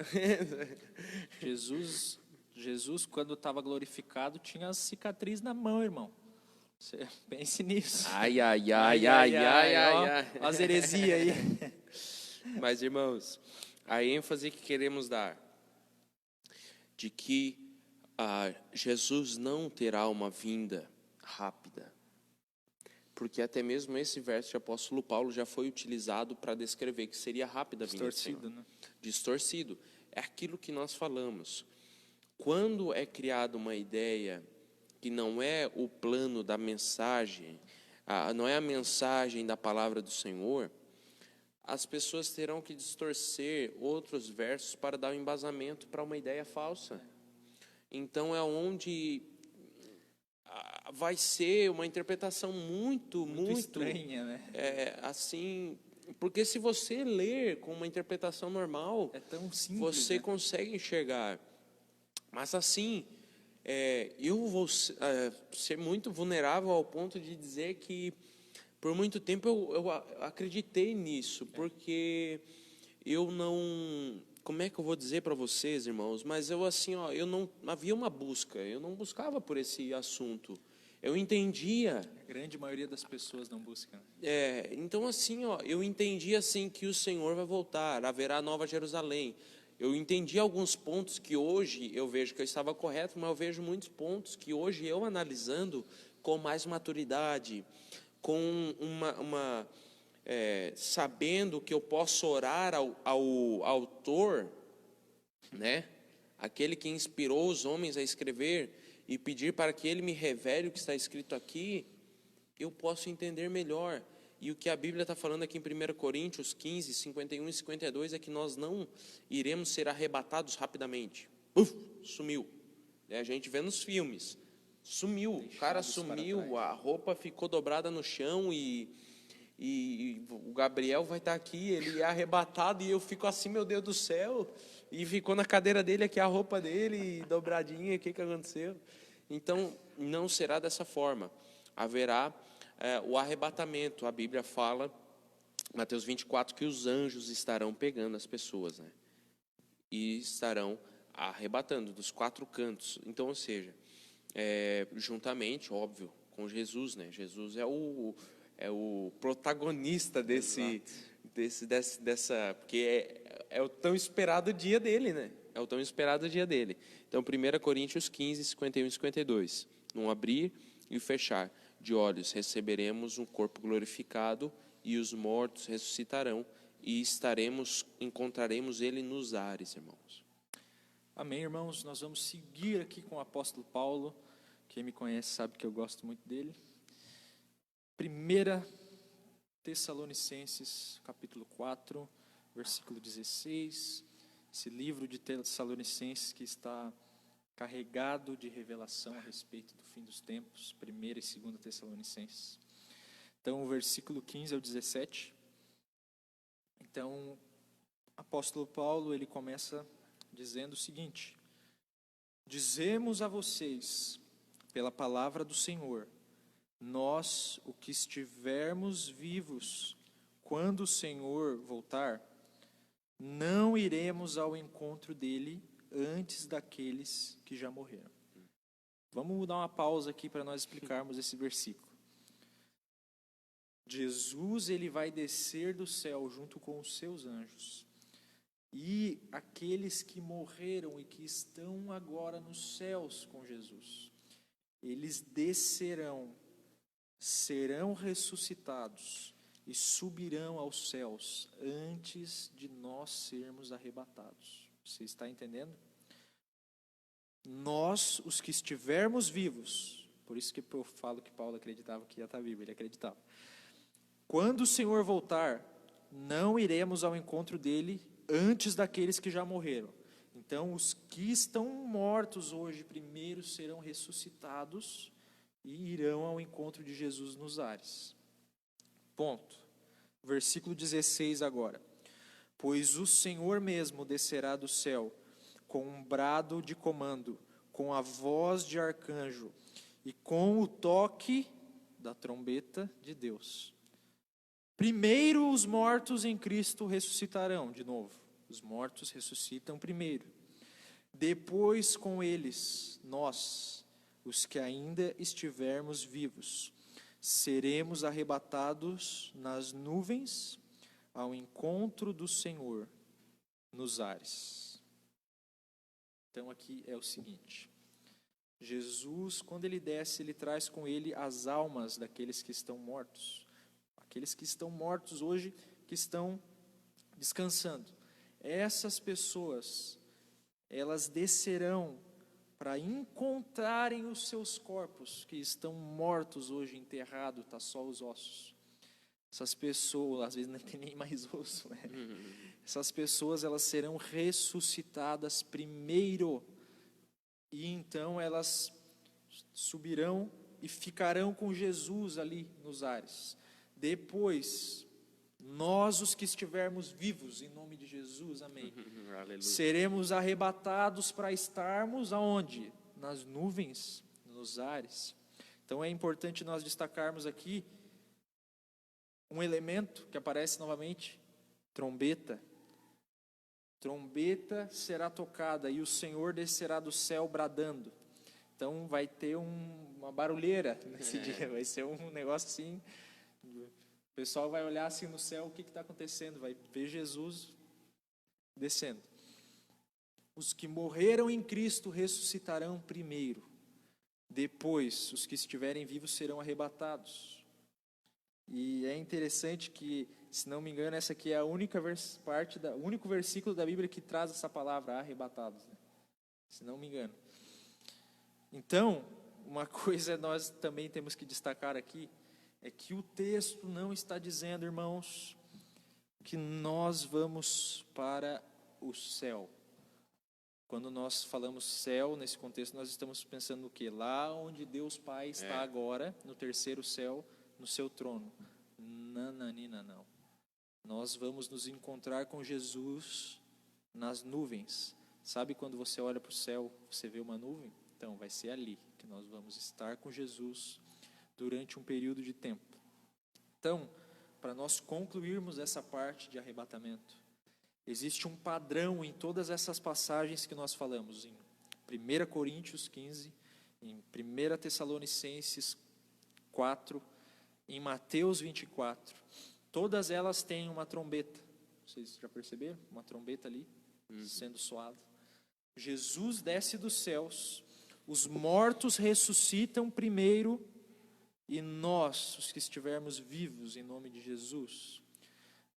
Jesus, quando estava glorificado, tinha as cicatrizes na mão, irmão. Você pense nisso. Ai. Ó, as heresias aí. Mas, irmãos, a ênfase que queremos dar de que Jesus não terá uma vinda rápida. Porque até mesmo esse verso de apóstolo Paulo já foi utilizado para descrever que seria rápida a vinda do Senhor. Distorcido, né? Distorcido. É aquilo que nós falamos. Quando é criada uma ideia que não é o plano da mensagem, não é a mensagem da palavra do Senhor, as pessoas terão que distorcer outros versos para dar um embasamento para uma ideia falsa. Então é onde vai ser uma interpretação muito estranha, né? Assim, porque se você ler com uma interpretação normal, é tão simples, você né? consegue enxergar. Mas assim, eu vou ser muito vulnerável ao ponto de dizer que por muito tempo eu acreditei nisso, porque eu não... Como é que eu vou dizer para vocês, irmãos? Mas eu assim, eu não havia uma busca, eu não buscava por esse assunto. Eu entendia. A grande maioria das pessoas não busca. Então assim, eu entendi assim que o Senhor vai voltar, haverá Nova Jerusalém. Eu entendi alguns pontos que hoje eu vejo que eu estava correto, mas eu vejo muitos pontos que hoje eu analisando com mais maturidade, com sabendo que eu posso orar ao autor, né? Aquele que inspirou os homens a escrever e pedir para que ele me revele o que está escrito aqui, eu posso entender melhor. E o que a Bíblia está falando aqui em 1 Coríntios 15, 51 e 52 é que nós não iremos ser arrebatados rapidamente. Sumiu. A gente vê nos filmes. Sumiu. O cara sumiu, a roupa ficou dobrada no chão e e o Gabriel vai estar aqui, ele é arrebatado, e eu fico assim, meu Deus do céu, e ficou na cadeira dele aqui a roupa dele, dobradinha, o que aconteceu? Então, não será dessa forma. Haverá o arrebatamento. A Bíblia fala, Mateus 24, que os anjos estarão pegando as pessoas, né? E estarão arrebatando dos 4 cantos. Então, ou seja, juntamente, óbvio, com Jesus, né? Jesus é o protagonista dessa, porque é o tão esperado dia dele, né? É o tão esperado dia dele. Então, 1 Coríntios 15, 51 e 52. Num abrir e fechar de olhos, receberemos um corpo glorificado, e os mortos ressuscitarão, e encontraremos ele nos ares, irmãos. Amém, irmãos? Nós vamos seguir aqui com o apóstolo Paulo. Quem me conhece sabe que eu gosto muito dele. 1 Tessalonicenses, capítulo 4, versículo 16. Esse livro de Tessalonicenses que está carregado de revelação a respeito do fim dos tempos, 1 e 2 Tessalonicenses. Então, o versículo 15 ao 17. Então, o apóstolo Paulo, ele começa dizendo o seguinte: dizemos a vocês, pela palavra do Senhor, nós, o que estivermos vivos, quando o Senhor voltar, não iremos ao encontro dele antes daqueles que já morreram. Vamos dar uma pausa aqui para nós explicarmos esse versículo. Jesus, ele vai descer do céu junto com os seus anjos. E aqueles que morreram e que estão agora nos céus com Jesus, eles descerão, serão ressuscitados e subirão aos céus antes de nós sermos arrebatados. Você está entendendo? Nós, os que estivermos vivos, por isso que eu falo que Paulo acreditava que ia estar vivo, ele acreditava. Quando o Senhor voltar, não iremos ao encontro dele antes daqueles que já morreram. Então, os que estão mortos hoje primeiro serão ressuscitados e irão ao encontro de Jesus nos ares. Ponto. Versículo 16 agora. Pois o Senhor mesmo descerá do céu com um brado de comando, com a voz de arcanjo e com o toque da trombeta de Deus. Primeiro os mortos em Cristo ressuscitarão, de novo. Os mortos ressuscitam primeiro. Depois com eles, nós, os que ainda estivermos vivos, seremos arrebatados nas nuvens ao encontro do Senhor nos ares. Então aqui é o seguinte: Jesus, quando ele desce, ele traz com ele as almas daqueles que estão mortos. Aqueles que estão mortos hoje, que estão descansando. Essas pessoas, elas descerão para encontrarem os seus corpos, que estão mortos hoje, enterrados, está só os ossos. Essas pessoas, às vezes não tem nem mais osso, né? Essas pessoas, elas serão ressuscitadas primeiro, e então elas subirão e ficarão com Jesus ali nos ares. Depois, nós, os que estivermos vivos, em nome de Jesus, amém, seremos arrebatados para estarmos aonde? Nas nuvens, nos ares. Então é importante nós destacarmos aqui um elemento que aparece novamente: trombeta. Trombeta será tocada e o Senhor descerá do céu bradando. Então vai ter uma barulheira nesse dia, vai ser um negócio assim. O pessoal vai olhar assim no céu, o que está acontecendo? Vai ver Jesus descendo. Os que morreram em Cristo ressuscitarão primeiro. Depois, os que estiverem vivos serão arrebatados. E é interessante que, se não me engano, essa aqui é a única o único versículo da Bíblia que traz essa palavra, arrebatados, né? Se não me engano. Então, uma coisa nós também temos que destacar aqui, é que o texto não está dizendo, irmãos, que nós vamos para o céu. Quando nós falamos céu, nesse contexto, nós estamos pensando no quê? Lá onde Deus Pai está agora, no terceiro céu, no seu trono. Nananina, não. Nós vamos nos encontrar com Jesus nas nuvens. Sabe quando você olha para o céu, você vê uma nuvem? Então, vai ser ali que nós vamos estar com Jesus durante um período de tempo. Então, para nós concluirmos essa parte de arrebatamento, existe um padrão em todas essas passagens que nós falamos, em 1 Coríntios 15, em 1 Tessalonicenses 4, em Mateus 24. Todas elas têm uma trombeta. Vocês já perceberam? Uma trombeta ali, sendo soada. Jesus desce dos céus, os mortos ressuscitam primeiro, e nós, os que estivermos vivos, em nome de Jesus,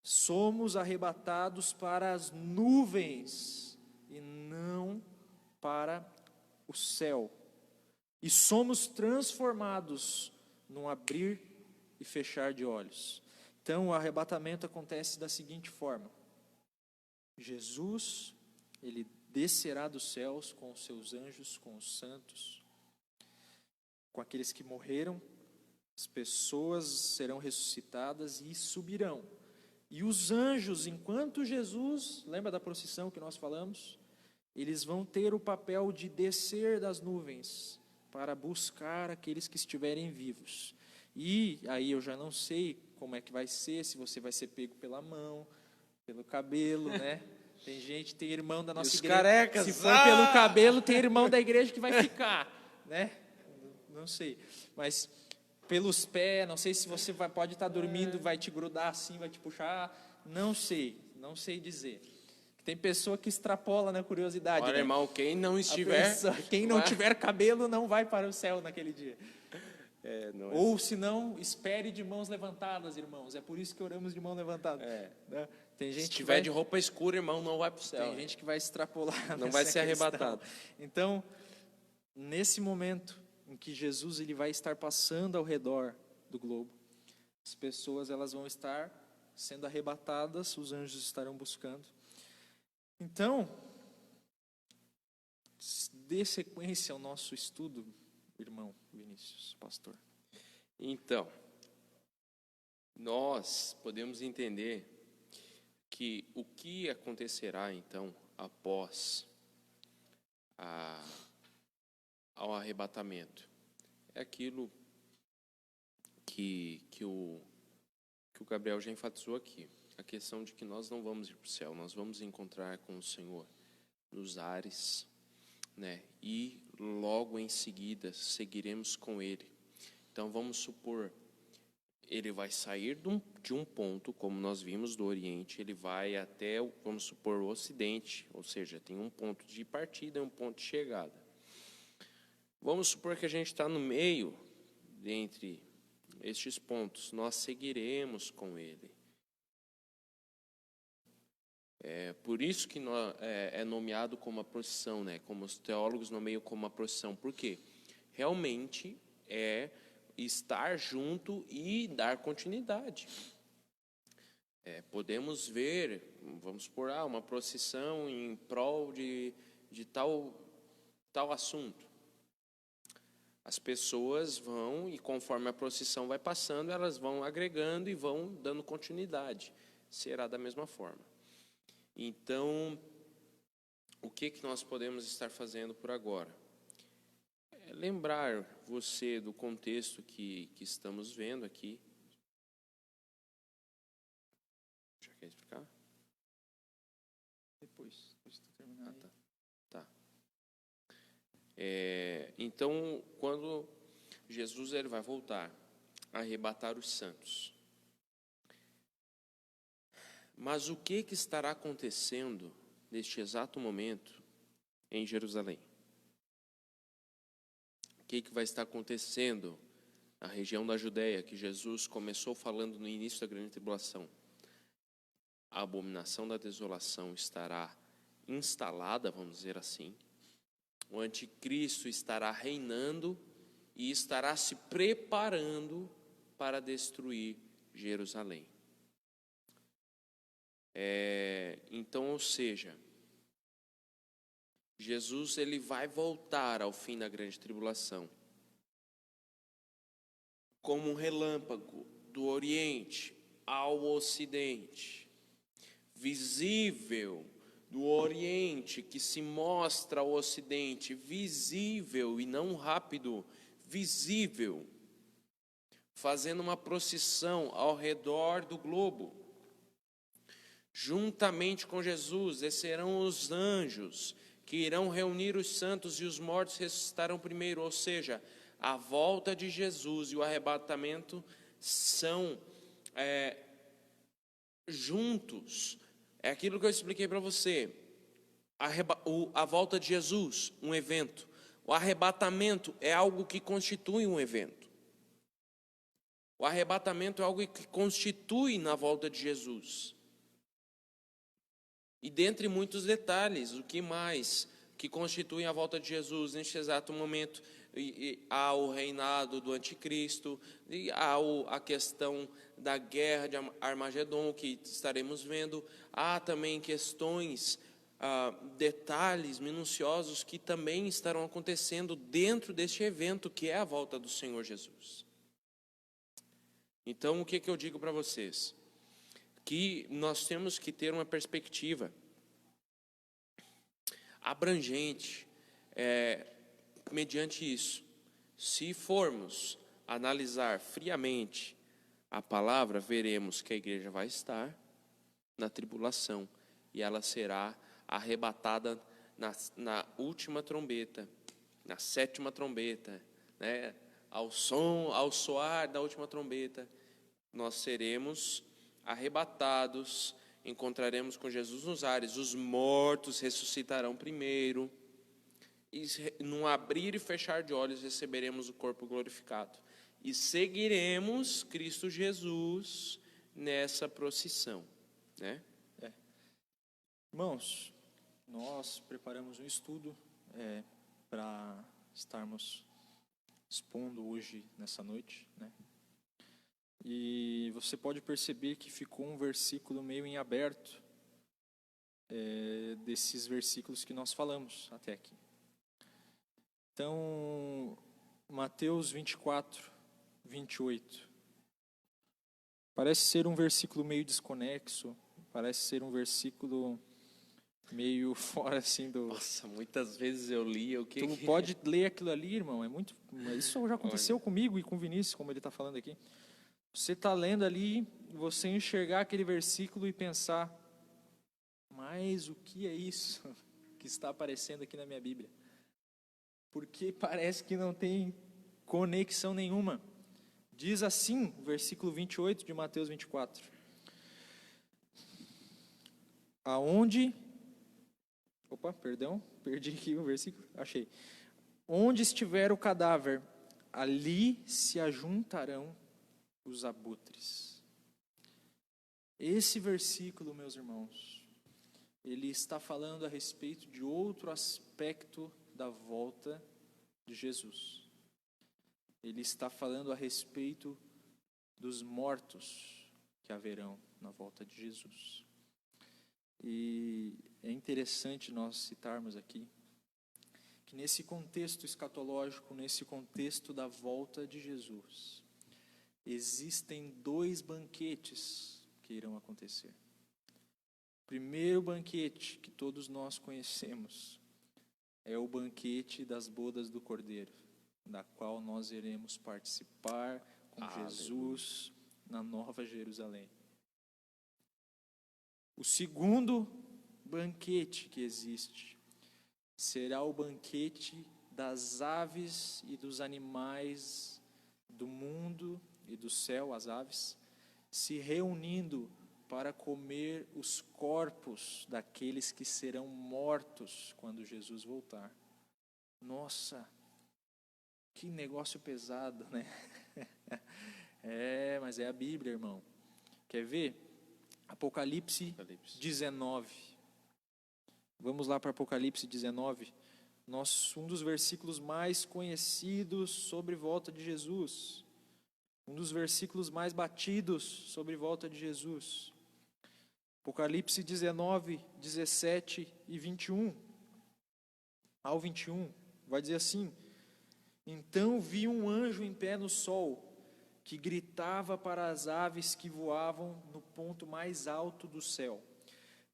somos arrebatados para as nuvens e não para o céu. E somos transformados num abrir e fechar de olhos. Então, o arrebatamento acontece da seguinte forma: Jesus, ele descerá dos céus com os seus anjos, com os santos, com aqueles que morreram. As pessoas serão ressuscitadas e subirão. E os anjos, enquanto Jesus, lembra da procissão que nós falamos? Eles vão ter o papel de descer das nuvens para buscar aqueles que estiverem vivos. E aí eu já não sei como é que vai ser, se você vai ser pego pela mão, pelo cabelo, né? Tem gente, tem irmão da nossa igreja. Carecas, se for pelo cabelo, tem irmão da igreja que vai ficar, né? Não sei. Mas pelos pés, não sei se você pode estar dormindo, vai te grudar assim, vai te puxar, não sei dizer. Tem pessoa que extrapola na curiosidade. Olha, né? irmão, quem não estiver... Quem não tiver cabelo não vai para o céu naquele dia. Ou se não, espere de mãos levantadas, irmãos. É por isso que oramos de mão levantada. Né? Tem gente Se tiver de roupa escura, irmão, não vai para o céu. Tem gente que vai extrapolar. Não vai ser arrebatado. Então, nesse momento em que Jesus ele vai estar passando ao redor do globo, as pessoas elas vão estar sendo arrebatadas, os anjos estarão buscando. Então, dê sequência ao nosso estudo, irmão Vinícius, pastor. Então, nós podemos entender que o que acontecerá, então, após ao arrebatamento é aquilo que o Gabriel já enfatizou aqui, a questão de que nós não vamos ir para o céu, nós vamos encontrar com o Senhor nos ares, né? E logo em seguida seguiremos com Ele. Então vamos supor, Ele vai sair de um ponto, como nós vimos do Oriente, Ele vai até, vamos supor, o Ocidente, ou seja, tem um ponto de partida e um ponto de chegada. Vamos supor que a gente está no meio, entre estes pontos, nós seguiremos com Ele. É por isso que é nomeado como a procissão, né? Como os teólogos nomeiam como a procissão. Por quê? Realmente é estar junto e dar continuidade. Podemos ver, vamos supor, uma procissão em prol de tal assunto. As pessoas vão, e conforme a procissão vai passando, elas vão agregando e vão dando continuidade. Será da mesma forma. Então, o que nós podemos estar fazendo por agora? Lembrar você do contexto que estamos vendo aqui. Já quer explicar? Depois tu terminar. Tá. Então, quando Jesus ele vai voltar a arrebatar os santos. Mas o que estará acontecendo neste exato momento em Jerusalém? O que vai estar acontecendo na região da Judéia, que Jesus começou falando no início da grande tribulação? A abominação da desolação estará instalada, vamos dizer assim. O anticristo estará reinando e estará se preparando para destruir Jerusalém. Então, ou seja, Jesus ele vai voltar ao fim da grande tribulação como um relâmpago do Oriente ao Ocidente, visível do Oriente que se mostra ao Ocidente, visível e não rápido, visível, fazendo uma procissão ao redor do globo. Juntamente com Jesus descerão os anjos, que irão reunir os santos, e os mortos ressuscitarão primeiro. Ou seja, a volta de Jesus e o arrebatamento são juntos. É aquilo que eu expliquei para você. A volta de Jesus, um evento. O arrebatamento é algo que constitui um evento. O arrebatamento é algo que constitui na volta de Jesus. E dentre muitos detalhes, o que mais que constitui a volta de Jesus neste exato momento? Há o reinado do anticristo, e há a questão da guerra de Armagedon, que estaremos vendo. Há também questões, detalhes minuciosos que também estarão acontecendo dentro deste evento, que é a volta do Senhor Jesus. Então, o que eu digo para vocês? Que nós temos que ter uma perspectiva abrangente, mediante isso. Se formos analisar friamente a palavra, veremos que a igreja vai estar na tribulação e ela será arrebatada na última trombeta, na sétima trombeta, né? Ao soar da última trombeta, nós seremos arrebatados, encontraremos com Jesus nos ares, os mortos ressuscitarão primeiro, e num abrir e fechar de olhos receberemos o corpo glorificado, e seguiremos Cristo Jesus nessa procissão, né? Irmãos, nós preparamos um estudo para estarmos expondo hoje, nessa noite, né? E você pode perceber que ficou um versículo meio em aberto, desses versículos que nós falamos até aqui. Então, Mateus 24, 28. Parece ser um versículo meio desconexo, parece ser um versículo meio fora assim do... Nossa, muitas vezes eu li o que... Tu pode ler aquilo ali, irmão, isso já aconteceu comigo e com o Vinícius, como ele está falando aqui. Você está lendo ali, você enxergar aquele versículo e pensar, mas o que é isso que está aparecendo aqui na minha Bíblia? Porque parece que não tem conexão nenhuma. Diz assim, o versículo 28 de Mateus 24. Perdi aqui o versículo, achei. Onde estiver o cadáver, ali se ajuntarão os abutres. Esse versículo, meus irmãos, ele está falando a respeito de outro aspecto da volta de Jesus. Ele está falando a respeito dos mortos que haverão na volta de Jesus. E é interessante nós citarmos aqui que nesse contexto escatológico, nesse contexto da volta de Jesus, existem 2 banquetes que irão acontecer. O primeiro banquete que todos nós conhecemos é o banquete das bodas do Cordeiro, da qual nós iremos participar com Jesus na Nova Jerusalém. O segundo banquete que existe será o banquete das aves e dos animais do mundo e do céu, as aves, se reunindo para comer os corpos daqueles que serão mortos quando Jesus voltar. Nossa, que negócio pesado, né? Mas é a Bíblia, irmão. Quer ver? Apocalipse 19. Vamos lá para Apocalipse 19. Um dos versículos mais conhecidos sobre volta de Jesus. Um dos versículos mais batidos sobre volta de Jesus. Apocalipse 19, 17 e 21. Ao 21, vai dizer assim: Então vi um anjo em pé no sol, que gritava para as aves que voavam no ponto mais alto do céu: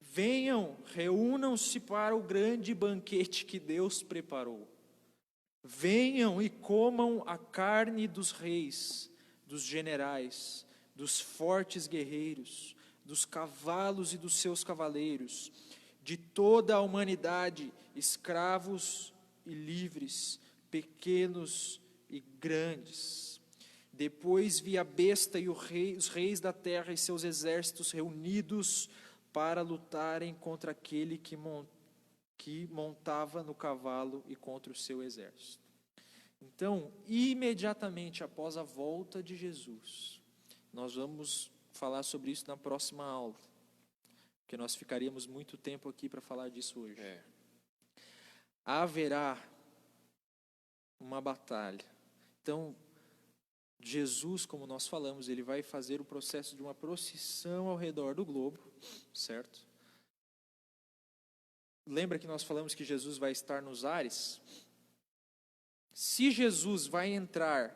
venham, reúnam-se para o grande banquete que Deus preparou. Venham e comam a carne dos reis, dos generais, dos fortes guerreiros, dos cavalos e dos seus cavaleiros, de toda a humanidade, escravos e livres, pequenos e grandes. Depois vi a besta e os reis da terra e seus exércitos reunidos para lutarem contra aquele que montava no cavalo e contra o seu exército. Então, imediatamente após a volta de Jesus, nós vamos falar sobre isso na próxima aula, porque nós ficaríamos muito tempo aqui para falar disso hoje. Haverá uma batalha. Então, Jesus, como nós falamos, ele vai fazer o processo de uma procissão ao redor do globo, certo? Lembra que nós falamos que Jesus vai estar nos ares? Se Jesus vai entrar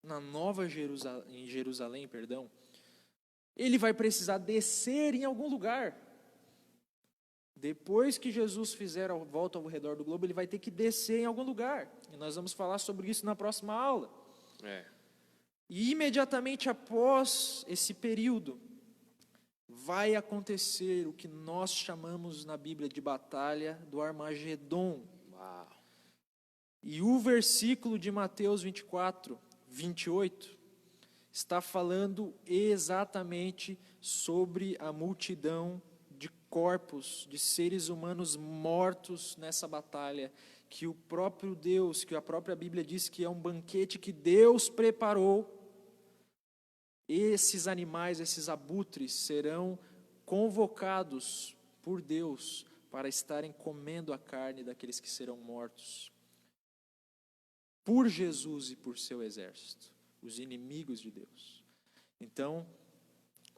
na Nova Jerusalém, ele vai precisar descer em algum lugar. Depois que Jesus fizer a volta ao redor do globo, ele vai ter que descer em algum lugar. E nós vamos falar sobre isso na próxima aula. E imediatamente após esse período, vai acontecer o que nós chamamos na Bíblia de batalha do Armagedon. Uau. E o versículo de Mateus 24, 28, está falando exatamente sobre a multidão de corpos, de seres humanos mortos nessa batalha, que o próprio Deus, que a própria Bíblia diz que é um banquete que Deus preparou. Esses animais, esses abutres, serão convocados por Deus para estarem comendo a carne daqueles que serão mortos por Jesus e por seu exército, os inimigos de Deus. Então,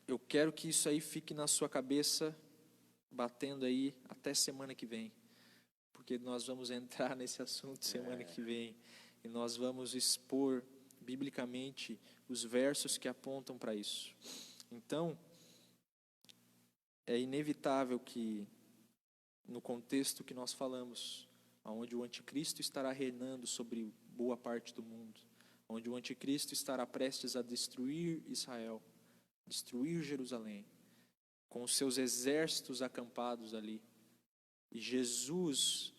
eu quero que isso aí fique na sua cabeça, batendo aí até semana que vem, porque nós vamos entrar nesse assunto semana que vem, e nós vamos expor biblicamente os versos que apontam para isso. Então, é inevitável que, no contexto que nós falamos, onde o anticristo estará reinando sobre boa parte do mundo, onde o anticristo estará prestes a destruir Israel, destruir Jerusalém, com os seus exércitos acampados ali, e Jesus,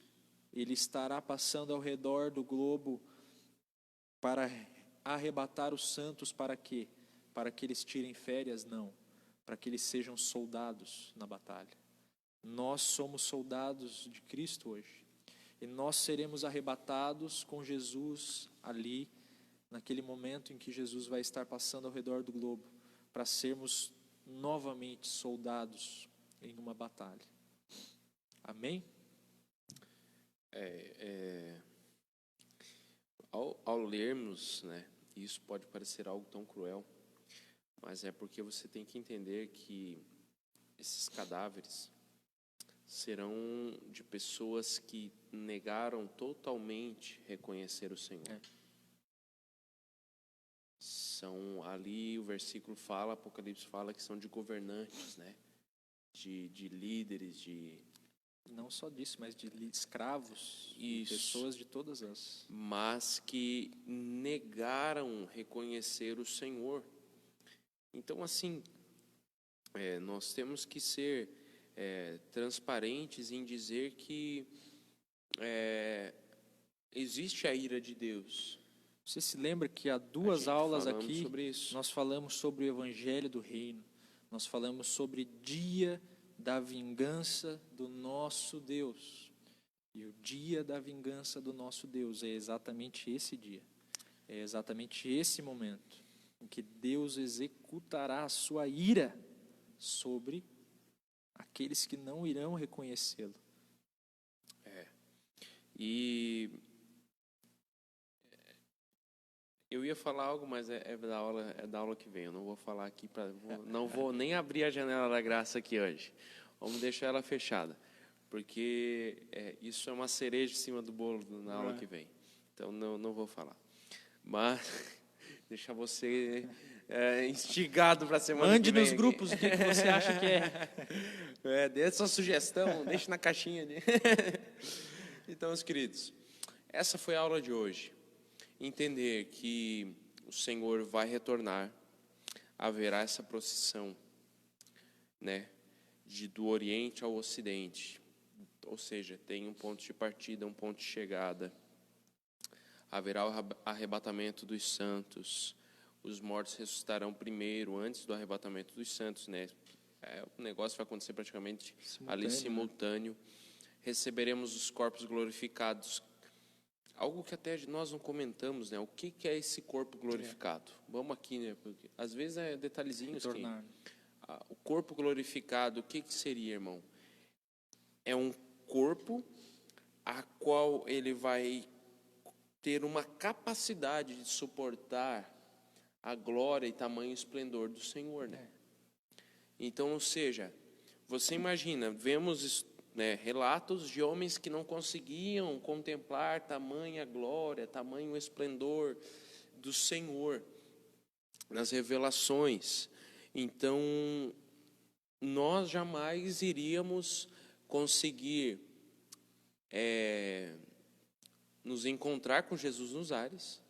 ele estará passando ao redor do globo para arrebatar os santos. Para quê? Para que eles tirem férias? Não, para que eles sejam soldados na batalha. Nós somos soldados de Cristo hoje, e nós seremos arrebatados com Jesus ali, naquele momento em que Jesus vai estar passando ao redor do globo, para sermos novamente soldados em uma batalha. Amém? Ao lermos, né, isso pode parecer algo tão cruel, mas é porque você tem que entender que esses cadáveres serão de pessoas que negaram totalmente reconhecer o Senhor. São ali, o versículo fala, Apocalipse fala que são de governantes, né, de líderes, não só disso, mas de escravos, Isso. pessoas de todas as... mas que negaram reconhecer o Senhor. Então, assim, nós temos que ser transparentes em dizer que existe a ira de Deus. Você se lembra que há duas aulas aqui, sobre isso. Nós falamos sobre o Evangelho do Reino, nós falamos sobre dia da vingança do nosso Deus. E o dia da vingança do nosso Deus é exatamente esse dia, é exatamente esse momento em que Deus executará a sua ira sobre aqueles que não irão reconhecê-lo. E eu ia falar algo, mas é da aula que vem. Eu não vou falar aqui, não vou nem abrir a janela da graça aqui hoje. Vamos deixar ela fechada, porque isso é uma cereja em cima do bolo na aula que vem. Então não vou falar. Mas deixar você instigado para a semana Mande que vem nos aqui. grupos o que você acha que é. Dê a sua sugestão, deixe na caixinha ali. Então, meus queridos, essa foi a aula de hoje. Entender que o Senhor vai retornar, haverá essa procissão, né, do Oriente ao Ocidente, ou seja, tem um ponto de partida, um ponto de chegada. Haverá o arrebatamento dos santos, os mortos ressuscitarão primeiro, antes do arrebatamento dos santos, né? O negócio vai acontecer praticamente ali simultâneo. Receberemos os corpos glorificados. Algo que até nós não comentamos, né? O que é esse corpo glorificado? Vamos aqui, né? Porque às vezes é detalhezinhos. O corpo glorificado, o que seria, irmão? É um corpo a qual ele vai ter uma capacidade de suportar a glória e tamanho esplendor do Senhor, né? Então, ou seja, você imagina, vemos, né, relatos de homens que não conseguiam contemplar tamanha glória, tamanho esplendor do Senhor nas revelações. Então, nós jamais iríamos conseguir nos encontrar com Jesus nos ares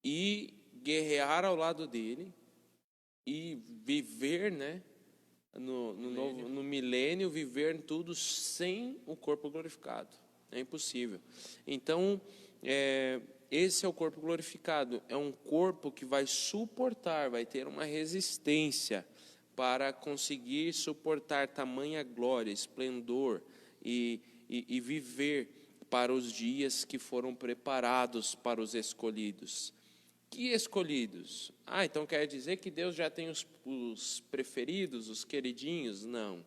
e guerrear ao lado dele e viver, né, no milênio, viver tudo sem o corpo glorificado. É impossível. Então, esse é o corpo glorificado. É um corpo que vai suportar, vai ter uma resistência para conseguir suportar tamanha glória, esplendor e viver para os dias que foram preparados para os escolhidos. Que escolhidos? Então quer dizer que Deus já tem os preferidos, os queridinhos? Não.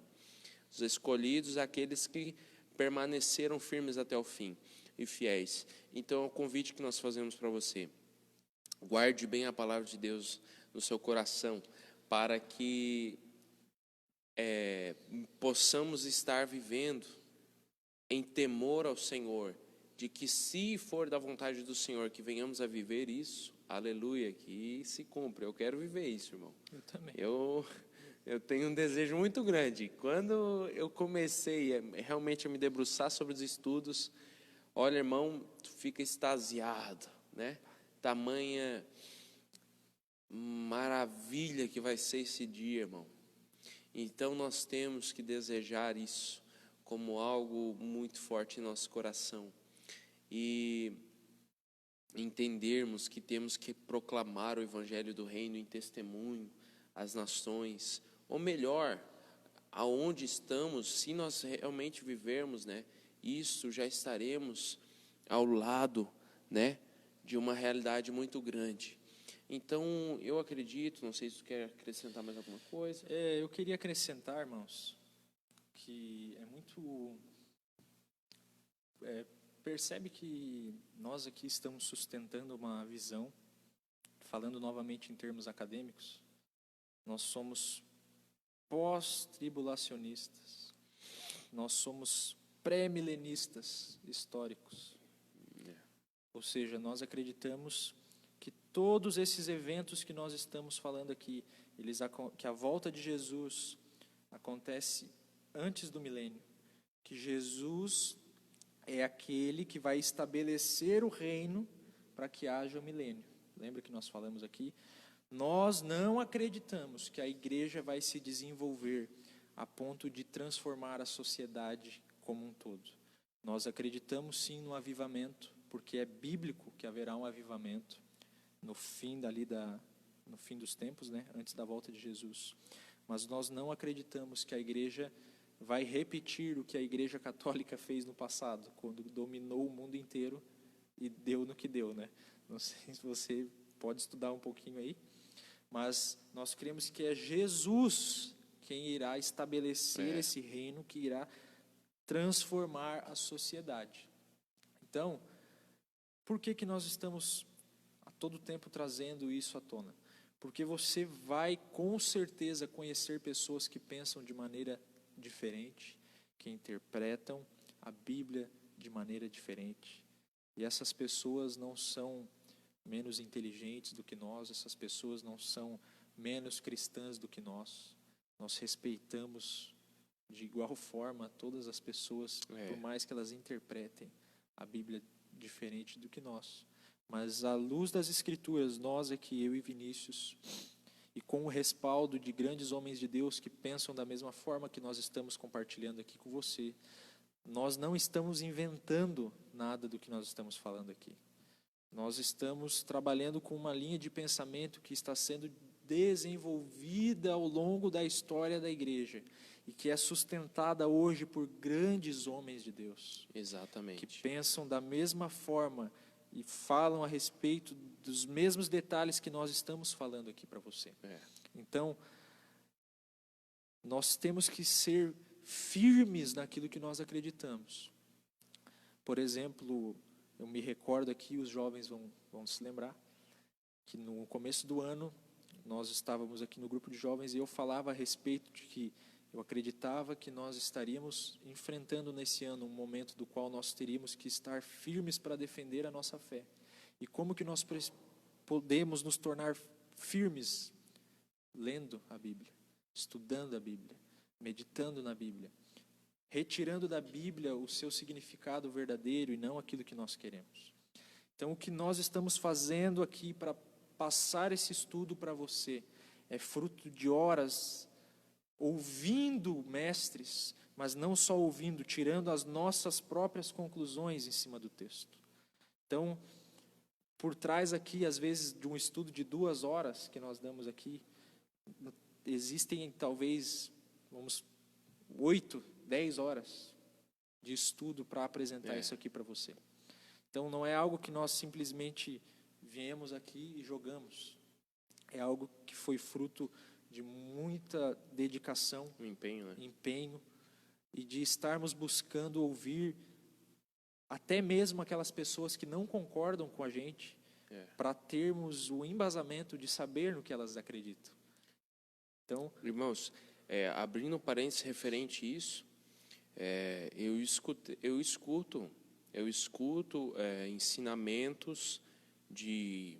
Os escolhidos, aqueles que permaneceram firmes até o fim e fiéis. Então é o convite que nós fazemos para você. Guarde bem a palavra de Deus no seu coração, para que possamos estar vivendo em temor ao Senhor, de que se for da vontade do Senhor que venhamos a viver isso, aleluia, que se cumpra. Eu quero viver isso, irmão. Eu também. Eu tenho um desejo muito grande. Quando eu comecei realmente a me debruçar sobre os estudos, olha, irmão, tu fica extasiado, né? Tamanha maravilha que vai ser esse dia, irmão. Então nós temos que desejar isso como algo muito forte em nosso coração e entendermos que temos que proclamar o Evangelho do Reino em testemunho às nações, ou melhor, aonde estamos, se nós realmente vivermos, né, isso, já estaremos ao lado, né, de uma realidade muito grande. Então, eu acredito, não sei se você quer acrescentar mais alguma coisa. Eu queria acrescentar, irmãos, que é muito... percebe que nós aqui estamos sustentando uma visão, falando novamente em termos acadêmicos, nós somos pós-tribulacionistas, nós somos pré-milenistas históricos. Ou seja, nós acreditamos que todos esses eventos que nós estamos falando aqui, que a volta de Jesus acontece antes do milênio, que Jesus é aquele que vai estabelecer o reino para que haja o milênio. Lembra que nós falamos aqui? Nós não acreditamos que a igreja vai se desenvolver a ponto de transformar a sociedade como um todo. Nós acreditamos sim no avivamento, porque é bíblico que haverá um avivamento no fim dos tempos, né, antes da volta de Jesus. Mas nós não acreditamos que a igreja vai repetir o que a Igreja Católica fez no passado, quando dominou o mundo inteiro e deu no que deu, né? Não sei se você pode estudar um pouquinho aí, mas nós cremos que é Jesus quem irá estabelecer esse reino, que irá transformar a sociedade. Então, por que nós estamos a todo tempo trazendo isso à tona? Porque você vai com certeza conhecer pessoas que pensam de maneira diferente, que interpretam a Bíblia de maneira diferente. E essas pessoas não são menos inteligentes do que nós, essas pessoas não são menos cristãs do que nós. Nós respeitamos de igual forma todas as pessoas, por mais que elas interpretem a Bíblia diferente do que nós. Mas à luz das Escrituras, nós aqui, eu e Vinícius, e com o respaldo de grandes homens de Deus que pensam da mesma forma que nós estamos compartilhando aqui com você, nós não estamos inventando nada do que nós estamos falando aqui. Nós estamos trabalhando com uma linha de pensamento que está sendo desenvolvida ao longo da história da igreja e que é sustentada hoje por grandes homens de Deus. Exatamente. Que pensam da mesma forma e falam a respeito dos mesmos detalhes que nós estamos falando aqui para você. Então, nós temos que ser firmes naquilo que nós acreditamos. Por exemplo, eu me recordo aqui, os jovens vão se lembrar, que no começo do ano, nós estávamos aqui no grupo de jovens e eu falava a respeito de que eu acreditava que nós estaríamos enfrentando nesse ano um momento do qual nós teríamos que estar firmes para defender a nossa fé. E como que nós podemos nos tornar firmes? Lendo a Bíblia, estudando a Bíblia, meditando na Bíblia, retirando da Bíblia o seu significado verdadeiro e não aquilo que nós queremos. Então, o que nós estamos fazendo aqui para passar esse estudo para você é fruto de horas ouvindo mestres, mas não só ouvindo, tirando as nossas próprias conclusões em cima do texto. Então, por trás aqui, às vezes, de um estudo de 2 horas que nós damos aqui, existem talvez, 8, 10 horas de estudo para apresentar isso aqui para você. Então, não é algo que nós simplesmente viemos aqui e jogamos. É algo que foi fruto de muita dedicação, empenho, e de estarmos buscando ouvir até mesmo aquelas pessoas que não concordam com a gente, para termos o embasamento de saber no que elas acreditam. Então, irmãos, abrindo um parênteses referente a isso, eu escuto ensinamentos de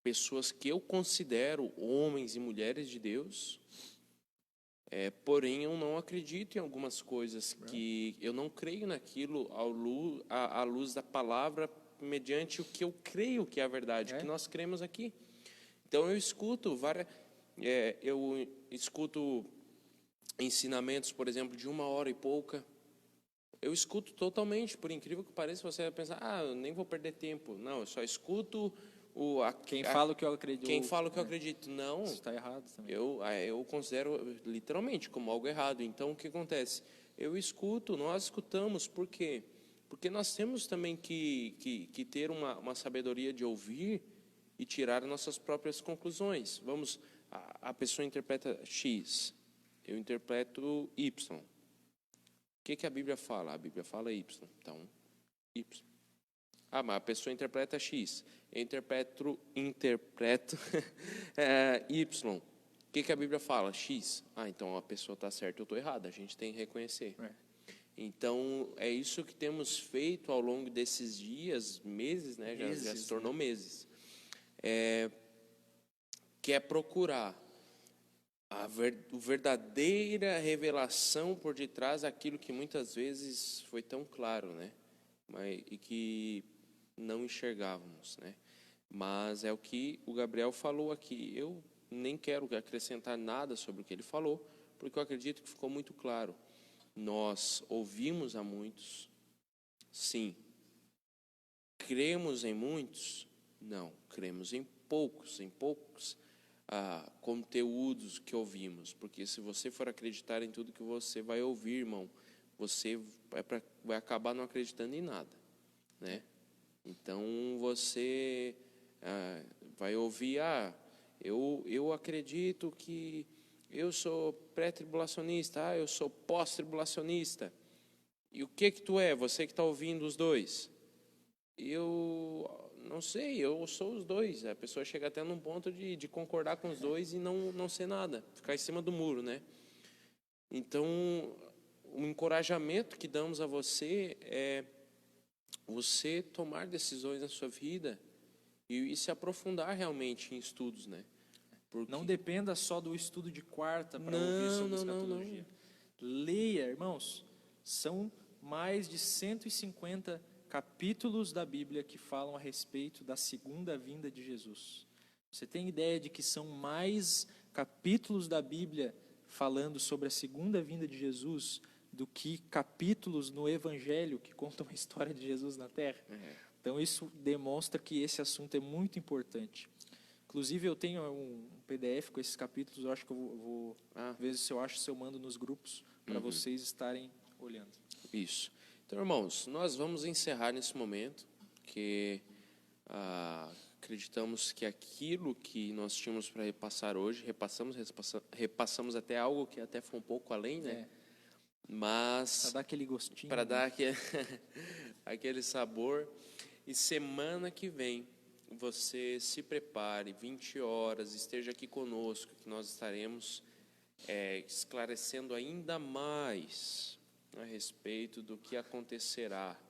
pessoas que eu considero homens e mulheres de Deus, porém eu não acredito em algumas coisas que eu não creio naquilo à luz da palavra, mediante o que eu creio que é a verdade, que nós cremos aqui. Então eu escuto ensinamentos, por exemplo, de 1 hora e pouca. Eu escuto totalmente, por incrível que pareça, você vai pensar, eu nem vou perder tempo. Não, eu só escuto quem fala o que eu acredito. Quem fala o que eu acredito. Não. Isso está errado também. Eu considero literalmente como algo errado. Então, o que acontece? Nós escutamos. Por quê? Porque nós temos também que ter uma sabedoria de ouvir e tirar nossas próprias conclusões. A pessoa interpreta X, eu interpreto Y. O que a Bíblia fala? A Bíblia fala Y. Então, Y. Mas a pessoa interpreta X. Eu interpreto Y. O que a Bíblia fala? X. Então a pessoa está certa, eu estou errada. A gente tem que reconhecer. Então, é isso que temos feito ao longo desses dias, meses, né? Já se tornou meses. Que é procurar a verdadeira revelação por detrás daquilo que muitas vezes foi tão claro, né? E que não enxergávamos, né? Mas é o que o Gabriel falou aqui. Eu nem quero acrescentar nada sobre o que ele falou, porque eu acredito que ficou muito claro. Nós ouvimos a muitos, sim. Cremos em muitos? Não, cremos em poucos conteúdos que ouvimos, porque se você for acreditar em tudo que você vai ouvir, irmão, você vai acabar não acreditando em nada, né? Então você vai ouvir, eu acredito que eu sou pré-tribulacionista, eu sou pós-tribulacionista. E o que tu é? Você que está ouvindo os dois? Eu não sei, eu sou os dois. A pessoa chega até num ponto de concordar com os dois e não ser nada, ficar em cima do muro, né? Então, o encorajamento que damos a você é você tomar decisões na sua vida e se aprofundar realmente em estudos, né? Porque... Não dependa só do estudo de quarta para ouvir sobre escatologia. Leia, irmãos. São mais de 150 capítulos da Bíblia que falam a respeito da segunda vinda de Jesus. Você tem ideia de que são mais capítulos da Bíblia falando sobre a segunda vinda de Jesus do que capítulos no Evangelho que contam a história de Jesus na Terra? Então isso demonstra que esse assunto é muito importante. Inclusive eu tenho um PDF com esses capítulos, eu acho que eu vou ver se eu mando nos grupos para vocês estarem olhando. Isso. Então, irmãos, nós vamos encerrar nesse momento, que acreditamos que aquilo que nós tínhamos para repassar hoje, repassamos até algo que até foi um pouco além, né? Mas para dar aquele gostinho, para dar aquele sabor. E semana que vem você se prepare, 20 horas, esteja aqui conosco, que nós estaremos esclarecendo ainda mais a respeito do que acontecerá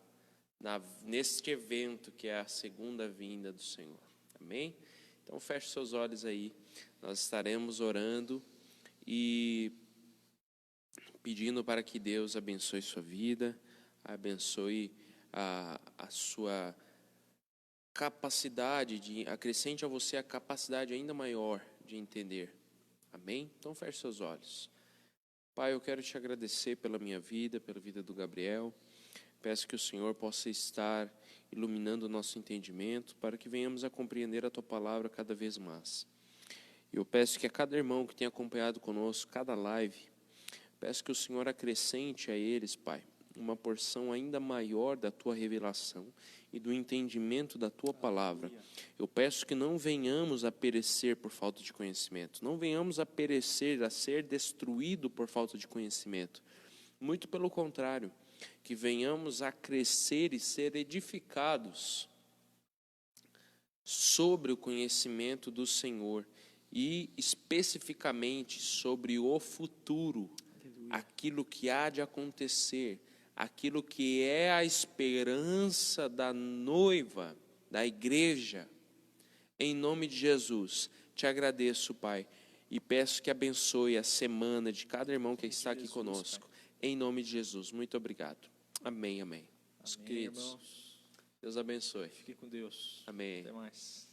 neste evento que é a segunda vinda do Senhor. Amém? Então feche seus olhos aí, nós estaremos orando e pedindo para que Deus abençoe sua vida, abençoe a sua capacidade, acrescente a você a capacidade ainda maior de entender. Amém? Então feche seus olhos. Pai, eu quero te agradecer pela minha vida, pela vida do Gabriel. Peço que o Senhor possa estar iluminando o nosso entendimento para que venhamos a compreender a Tua palavra cada vez mais. Eu peço que a cada irmão que tem acompanhado conosco, cada live, peço que o Senhor acrescente a eles, Pai, uma porção ainda maior da Tua revelação e do entendimento da Tua palavra. Eu peço que não venhamos a perecer por falta de conhecimento, não venhamos a perecer, a ser destruído por falta de conhecimento. Muito pelo contrário, que venhamos a crescer e ser edificados sobre o conhecimento do Senhor e especificamente sobre o futuro, aquilo que há de acontecer, aquilo que é a esperança da noiva, da igreja. Em nome de Jesus, te agradeço, Pai, e peço que abençoe a semana de cada irmão que está aqui conosco. Em nome de Jesus, muito obrigado. Amém, amém. Os queridos, irmãos. Deus abençoe. Fique com Deus. Amém. Até mais.